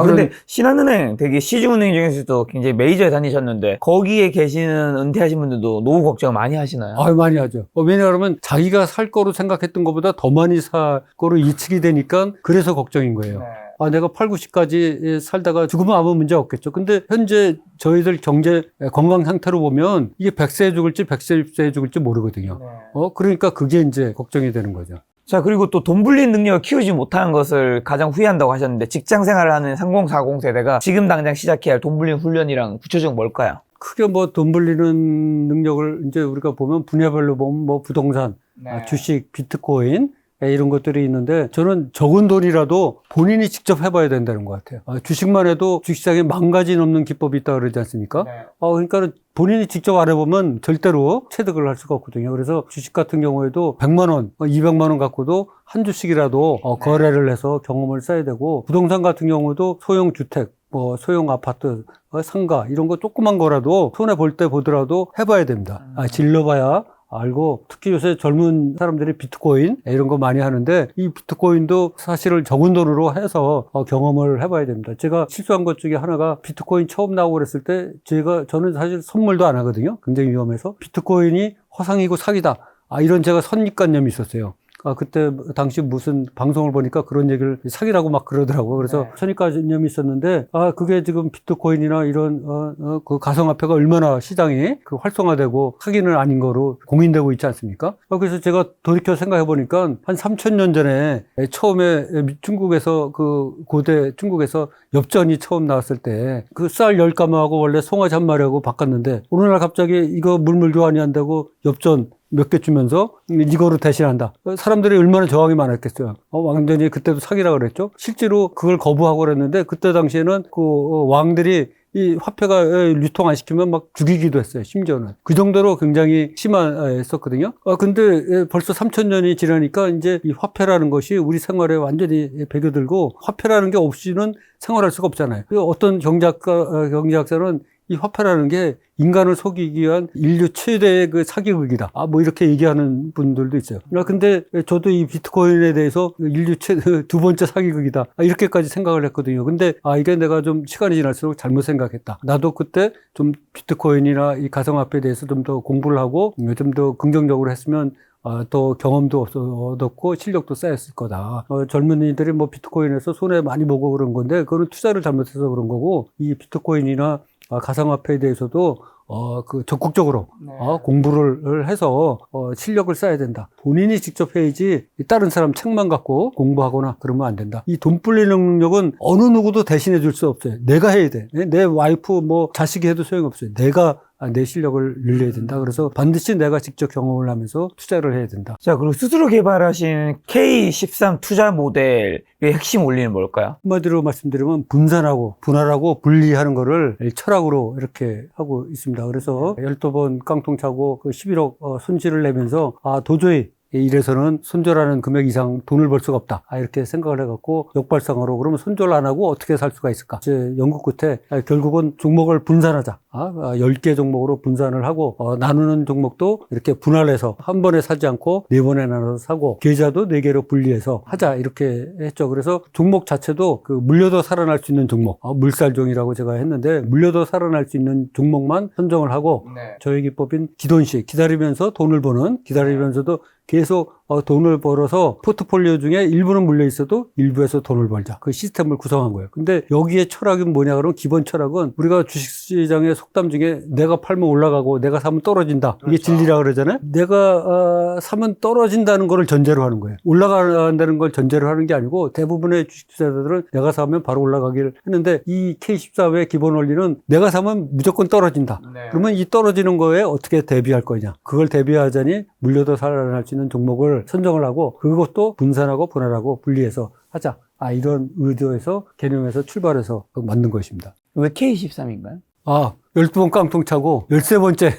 근데 신한은행 되게 시중은행 중에서도 굉장히 메이저에 다니셨는데 거기에 계시는 은퇴하신 분들도 노후 걱정 많이 하시나요? 많이 하죠. 왜냐하면 자기가 살 거로 생각했던 것보다 더 많이 살 거로 예측이 되니까 그래서 걱정인 거예요. 내가 8, 90까지 살다가 죽으면 아무 문제 없겠죠. 근데 현재 저희들 경제 건강 상태로 보면 이게 100세에 죽을지 110세에 죽을지 모르거든요. 그러니까 그게 이제 걱정이 되는 거죠. 자, 그리고 또 돈 불리는 능력을 키우지 못하는 것을 가장 후회한다고 하셨는데 직장 생활을 하는 3040 세대가 지금 당장 시작해야 할 돈 불리는 훈련이랑 구체적으로 뭘까요? 크게 뭐 돈 불리는 능력을 이제 우리가 보면 분야별로 보면 뭐 부동산, 주식, 비트코인 이런 것들이 있는데 저는 적은 돈이라도 본인이 직접 해봐야 된다는 것 같아요. 주식만 해도 주식시장에 10,000가지 넘는 기법이 있다고 그러지 않습니까? 그러니까 본인이 직접 안 해보면 절대로 체득을 할 수가 없거든요. 그래서 주식 같은 경우에도 100만 원, 200만 원 갖고도 한 주씩이라도 거래를 해서 경험을 쌓아야 되고 부동산 같은 경우도 소형 주택, 뭐 소형 아파트, 상가 이런 거 조그만 거라도 손해 볼 때 보더라도 해봐야 됩니다. 질러봐야 알고, 특히 요새 젊은 사람들이 비트코인 이런 거 많이 하는데 이 비트코인도 사실을 적은 돈으로 해서 경험을 해봐야 됩니다. 제가 실수한 것 중에 하나가 비트코인 처음 나오고 그랬을 때 저는 사실 선물도 안 하거든요. 굉장히 위험해서 비트코인이 허상이고 사기다. 이런 제가 선입관념이 있었어요. 그때 당시 무슨 방송을 보니까 그런 얘기를 사기라고 막 그러더라고요. 그래서 선입관념이 있었는데, 그게 지금 비트코인이나 이런, 그 가상화폐가 얼마나 시장이 그 활성화되고 사기는 아닌 거로 공인되고 있지 않습니까? 그래서 제가 돌이켜 생각해 보니까 한 3,000년 전에 처음에 중국에서 그 고대 중국에서 엽전이 처음 나왔을 때 그 쌀 10가마하고 원래 송아지 한 마리하고 바꿨는데 어느 날 갑자기 이거 물물 교환이 안 되고 엽전 몇 개 주면서 이거로 대신한다. 사람들이 얼마나 저항이 많았겠어요. 완전히 그때도 사기라 그랬죠. 실제로 그걸 거부하고 그랬는데 그때 당시에는 그 왕들이 이 화폐가 유통 안 시키면 막 죽이기도 했어요. 심지어는. 그 정도로 굉장히 심했었거든요. 근데 벌써 3,000년이 지나니까 이제 이 화폐라는 것이 우리 생활에 완전히 배겨들고 화폐라는 게 없이는 생활할 수가 없잖아요. 어떤 경제학자는 이 화폐라는 게 인간을 속이기 위한 인류 최대의 그 사기극이다. 뭐 이렇게 얘기하는 분들도 있어요. 근데 저도 이 비트코인에 대해서 인류 두 번째 사기극이다. 이렇게까지 생각을 했거든요. 근데 이게 내가 좀 시간이 지날수록 잘못 생각했다. 나도 그때 좀 비트코인이나 이 가상화폐에 대해서 좀 더 공부를 하고 좀 더 긍정적으로 했으면 더 경험도 얻었고 실력도 쌓였을 거다. 젊은이들이 뭐 비트코인에서 손해 많이 보고 그런 건데 그거는 투자를 잘못해서 그런 거고 이 비트코인이나 가상화폐에 대해서도 그 적극적으로 공부를 해서 실력을 쌓아야 된다. 본인이 직접 해야지 다른 사람 책만 갖고 공부하거나 그러면 안 된다. 이 돈 불리는 능력은 어느 누구도 대신해 줄 수 없어요. 내가 해야 돼. 내 와이프 뭐 자식이 해도 소용없어요. 내가 내 실력을 늘려야 된다. 그래서 반드시 내가 직접 경험을 하면서 투자를 해야 된다. 자, 그리고 스스로 개발하신 K13 투자 모델의 핵심 원리는 뭘까요? 한마디로 말씀드리면 분산하고 분할하고 분리하는 거를 철학으로 이렇게 하고 있습니다. 그래서 12번 깡통 차고 그 11억 손실을 내면서 도저히 이래서는 손절하는 금액 이상 돈을 벌 수가 없다. 이렇게 생각을 해갖고 역발상으로 그러면 손절 안 하고 어떻게 살 수가 있을까? 이제 연구 끝에 결국은 종목을 분산하자. 10개 종목으로 분산을 하고 나누는 종목도 이렇게 분할해서 한 번에 사지 않고 4번에 나눠서 사고 계좌도 4개로 분리해서 하자 이렇게 했죠. 그래서 종목 자체도 그 물려도 살아날 수 있는 종목, 물살종이라고 제가 했는데 물려도 살아날 수 있는 종목만 선정을 하고 저희 기법인 기돈식 기다리면서 돈을 버는 기다리면서도 계속 돈을 벌어서 포트폴리오 중에 일부는 물려 있어도 일부에서 돈을 벌자. 그 시스템을 구성한 거예요. 근데 여기에 철학이 뭐냐 그러면 기본 철학은 우리가 주식시장의 속담 중에 내가 팔면 올라가고 내가 사면 떨어진다. 이게 진리라 그러잖아요. 내가 사면 떨어진다는 거를 전제로 하는 거예요. 올라간다는 걸 전제로 하는 게 아니고 대부분의 주식 투자자들은 내가 사면 바로 올라가기를 했는데 이 K14의 기본 원리는 내가 사면 무조건 떨어진다. 그러면 이 떨어지는 거에 어떻게 대비할 거냐. 그걸 대비하자니 물려도 살아날 수 있는 종목을 선정을 하고 그것도 분산하고 분할하고 분리해서 하자. 이런 의도에서 개념에서 출발해서 만든 것입니다. 왜 K13인가요? 12번 깡통 차고 13번째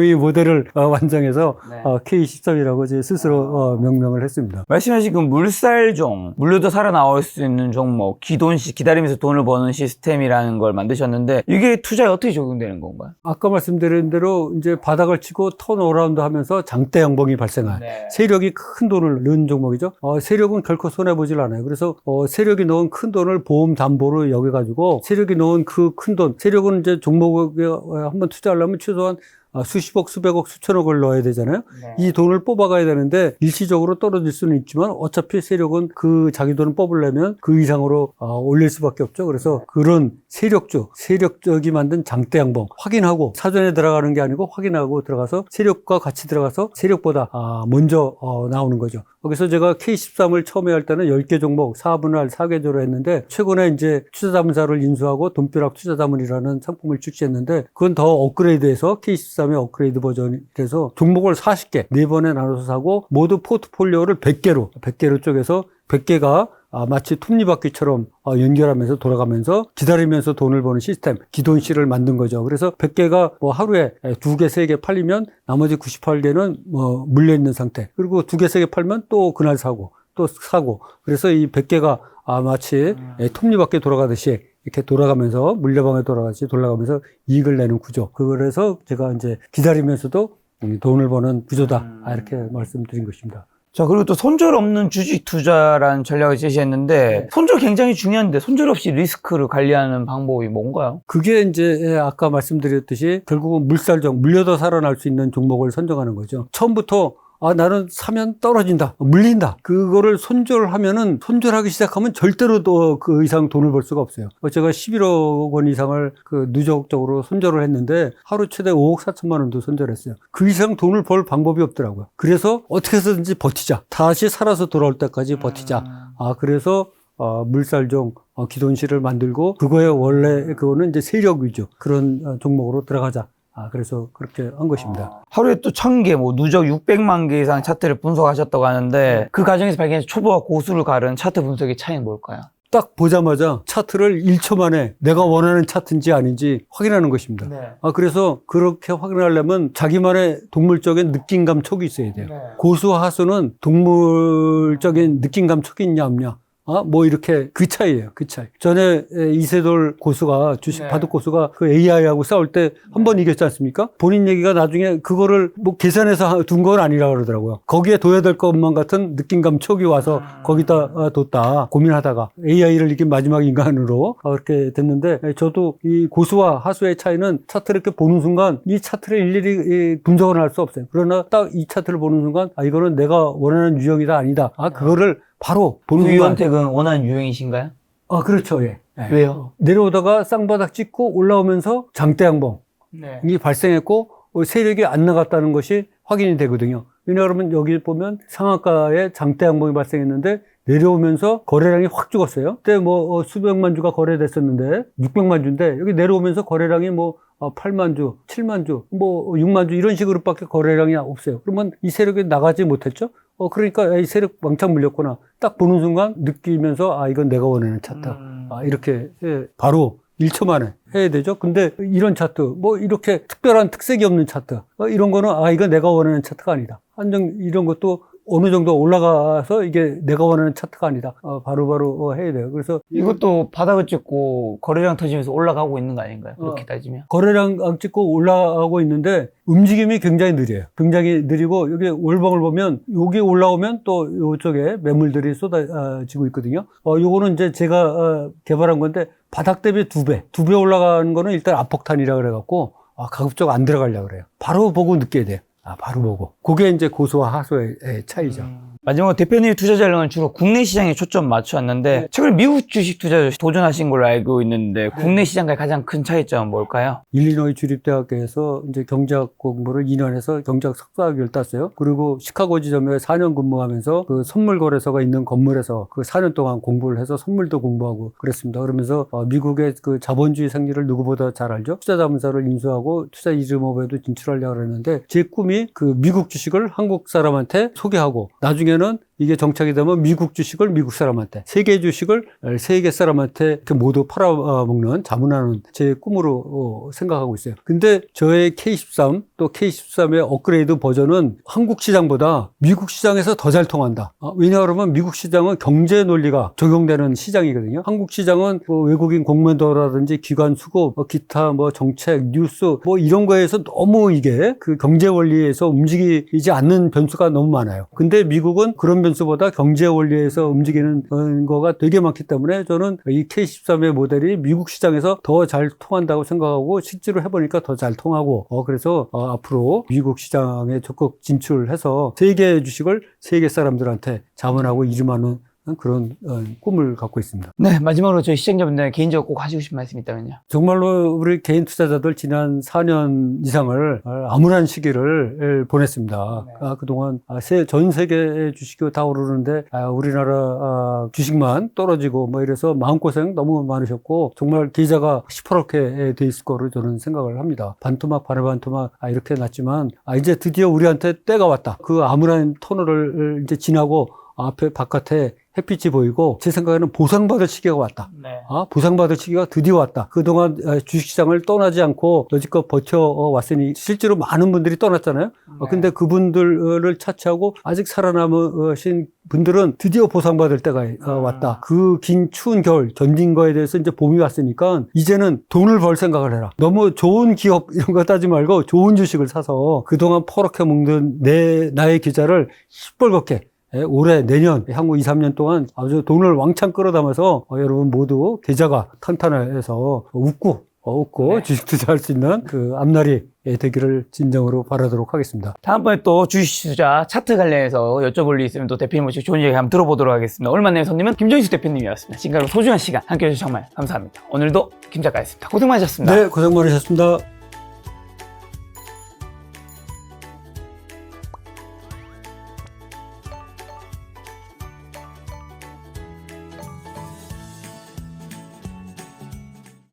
이 모델을 완성해서 K13이라고 제 스스로 명명을 했습니다. 말씀하신 그 물살종, 물려도 살아나올 수 있는 종목, 기돈식, 기다리면서 돈을 버는 시스템이라는 걸 만드셨는데 이게 투자에 어떻게 적용되는 건가요? 아까 말씀드린 대로 이제 바닥을 치고 턴어라운드 하면서 장대 양봉이 발생한 세력이 큰 돈을 넣은 종목이죠. 세력은 결코 손해보질 않아요. 그래서 세력이 넣은 큰 돈을 보험 담보로 여겨가지고 세력이 넣은 그 큰 돈, 세력은 이제 종목에 한번 투자하려면 최소한 수십억, 수백억, 수천억을 넣어야 되잖아요. 이 돈을 뽑아가야 되는데 일시적으로 떨어질 수는 있지만 어차피 세력은 그 자기 돈을 뽑으려면 그 이상으로 올릴 수밖에 없죠. 그래서 그런 세력적이 만든 장대양봉 확인하고 사전에 들어가는 게 아니고 확인하고 들어가서 세력과 같이 들어가서 세력보다 먼저 나오는 거죠. 그래서 제가 K13을 처음에 할 때는 10개 종목 4분할 4개조로 했는데 최근에 이제 투자자문사를 인수하고 돈벼락 투자자문이라는 상품을 출시했는데 그건 더 업그레이드해서 K13의 업그레이드 버전이라서 종목을 40개 4번에 나눠서 사고 모두 포트폴리오를 100개로 쪼개서 100개가 마치 톱니바퀴처럼 연결하면서 돌아가면서 기다리면서 돈을 버는 시스템, 기돈실을 만든 거죠. 그래서 100개가 뭐 하루에 2개, 3개 팔리면 나머지 98개는 뭐 물려있는 상태. 그리고 2개, 3개 팔면 또 그날 사고, 또 사고. 그래서 이 100개가 마치 톱니바퀴 돌아가듯이 이렇게 돌아가면서 물려방에 돌아가면서 이익을 내는 구조. 그래서 제가 이제 기다리면서도 돈을 버는 구조다. 이렇게 말씀드린 것입니다. 자, 그리고 또 손절 없는 주식 투자라는 전략을 제시했는데, 손절 굉장히 중요한데, 손절 없이 리스크를 관리하는 방법이 뭔가요? 그게 이제 아까 말씀드렸듯이 결국은 물살종, 물려도 살아날 수 있는 종목을 선정하는 거죠. 처음부터 나는 사면 떨어진다, 물린다. 그거를 손절하기 시작하면 절대로 또 그 이상 돈을 벌 수가 없어요. 제가 11억 원 이상을 그 누적적으로 손절을 했는데 하루 최대 5억 4천만 원도 손절했어요. 그 이상 돈을 벌 방법이 없더라고요. 그래서 어떻게 해서든지 버티자. 다시 살아서 돌아올 때까지 버티자. 그래서 물살종, 기존실을 만들고 그거에 원래 그거는 이제 세력 위주 그런 종목으로 들어가자. 그래서 그렇게 한 것입니다. 하루에 또 1000개, 누적 600만 개 이상 차트를 분석하셨다고 하는데, 그 과정에서 발견한 초보와 고수를 가른 차트 분석의 차이는 뭘까요? 딱 보자마자 차트를 1초 만에 내가 원하는 차트인지 아닌지 확인하는 것입니다. 네. 그래서 그렇게 확인하려면 자기만의 동물적인 느낌감 촉이 있어야 돼요. 네. 고수와 하수는 동물적인 느낌감 촉이 있냐 없냐. 이렇게 그 차이예요. 그 차이. 전에 이세돌 고수가 주식 네. 바둑 고수가 그 AI하고 싸울 때 한 번 이겼지 않습니까? 본인 얘기가 나중에 그거를 계산해서 둔 건 아니라 그러더라고요. 거기에 둬야 될 것만 같은 느낌감 촉이 와서 거기다 뒀다 고민하다가 AI를 이긴 마지막 인간으로 그렇게 됐는데, 저도 이 고수와 하수의 차이는 차트를 이렇게 보는 순간 이 차트를 일일이 분석을 할 수 없어요. 그러나 딱 이 차트를 보는 순간 이거는 내가 원하는 유형이다 아니다. 그거를 바로 보는 순간. 유현택은 원하는 유형이신가요? 그렇죠. 예. 왜요? 내려오다가 쌍바닥 찍고 올라오면서 장대양봉이 네. 발생했고 세력이 안 나갔다는 것이 확인이 되거든요. 왜냐하면 여기 보면 상한가에 장대양봉이 발생했는데 내려오면서 거래량이 확 죽었어요. 그때 수백만 주가 거래됐었는데 600만 주인데 여기 내려오면서 거래량이 8만 주, 7만 주, 6만 주 이런 식으로밖에 거래량이 없어요. 그러면 이 세력이 나가지 못했죠. 그러니까 이 세력 왕창 물렸구나. 딱 보는 순간 느끼면서 이건 내가 원하는 차트. 이렇게 바로 1초 만에 해야 되죠. 근데 이런 차트, 이렇게 특별한 특색이 없는 차트, 이런 거는 이건 내가 원하는 차트가 아니다. 이런 것도 어느 정도 올라가서 이게 내가 원하는 차트가 아니다. 바로바로 해야 돼요. 그래서 이것도 바닥을 찍고 거래량 터지면서 올라가고 있는 거 아닌가요? 그렇게 따지면. 거래량 찍고 올라가고 있는데 움직임이 굉장히 느려요. 굉장히 느리고 여기 월봉을 보면 여기 올라오면 또 이쪽에 매물들이 쏟아지고 있거든요. 요거는 이제 제가 개발한 건데 바닥 대비 2배. 2배 올라가는 거는 일단 압폭탄이라 그래갖고 가급적 안 들어가려고 그래요. 바로 보고 느껴야 돼요. 바로 보고. 그게 이제 고수와 하수의 차이죠. 마지막으로 대표님의 투자 전략은 주로 국내 시장에 초점 맞추었는데, 최근에 미국 주식 투자 도전하신 걸로 알고 있는데, 국내 시장과의 가장 큰 차이점은 뭘까요? 일리노이 주립대학교에서 이제 경제학 공부를 2년 해서 경제학 석사학위를 땄어요. 그리고 시카고 지점에 4년 근무하면서 그 선물 거래소가 있는 건물에서 그 4년 동안 공부를 해서 선물도 공부하고 그랬습니다. 그러면서 미국의 그 자본주의 생리를 누구보다 잘 알죠. 투자자문사를 인수하고 투자 이즈모브에도 진출하려고 그랬는데, 제 꿈이 그 미국 주식을 한국 사람한테 소개하고 나중에는 이게 정착이 되면 미국 주식을 미국 사람한테, 세계 주식을 세계 사람한테 이렇게 모두 팔아먹는, 자문하는 제 꿈으로 생각하고 있어요. 근데 저의 K13, 또 K13의 업그레이드 버전은 한국 시장보다 미국 시장에서 더 잘 통한다. 왜냐하면 미국 시장은 경제 논리가 적용되는 시장이거든요. 한국 시장은 외국인 공매도라든지 기관 수급, 기타 정책, 뉴스 이런 거에서 너무 이게 그 경제 원리에서 움직이지 않는 변수가 너무 많아요. 근데 미국은 그런 변수보다 경제 원리에서 움직이는 거가 되게 많기 때문에 저는 이 K13의 모델이 미국 시장에서 더 잘 통한다고 생각하고 실제로 해보니까 더 잘 통하고 그래서 앞으로 미국 시장에 적극 진출해서 세계 주식을 세계 사람들한테 자문하고 이름하는 그런 꿈을 갖고 있습니다. 네, 마지막으로 저희 시청자분들 개인적으로 꼭 하시고 싶은 말씀이 있다면요. 정말로 우리 개인 투자자들 지난 4년 이상을 암울한 시기를 보냈습니다. 네. 그동안 전 세계 주식이 다 오르는데 우리나라 주식만 떨어지고 이래서 마음고생 너무 많으셨고 정말 계좌가 시퍼렇게 돼 있을 거로 저는 생각을 합니다. 반토막 반토막 이렇게 났지만 이제 드디어 우리한테 때가 왔다. 그 암울한 터널을 이제 지나고 앞에 바깥에 햇빛이 보이고 제 생각에는 보상받을 시기가 왔다. 네. 보상받을 시기가 드디어 왔다. 그동안 주식시장을 떠나지 않고 여지껏 버텨왔으니 실제로 많은 분들이 떠났잖아요. 근데 그분들을 차치하고 아직 살아남으신 분들은 드디어 보상받을 때가 왔다. 그 긴 추운 겨울 견딘 거에 대해서 이제 봄이 왔으니까 이제는 돈을 벌 생각을 해라. 너무 좋은 기업 이런 거 따지 말고 좋은 주식을 사서 그동안 퍼렇게 먹는 나의 계좌를 시뻘겋게 올해 내년 향후 2, 3년 동안 아주 돈을 왕창 끌어담아서 여러분 모두 계좌가 탄탄해서 웃고 네. 주식 투자할 수 있는 그 앞날이 되기를 진정으로 바라도록 하겠습니다. 다음번에 또 주식 투자 차트 관련해서 여쭤볼 일 있으면 또 대표님 모시고 좋은 얘기 한번 들어보도록 하겠습니다. 오늘 만난 손님은 김정식 대표님이었습니다. 지금까지 소중한 시간 함께 해주셔서 정말 감사합니다. 오늘도 김 작가였습니다. 고생 많으셨습니다. 네, 고생 많으셨습니다.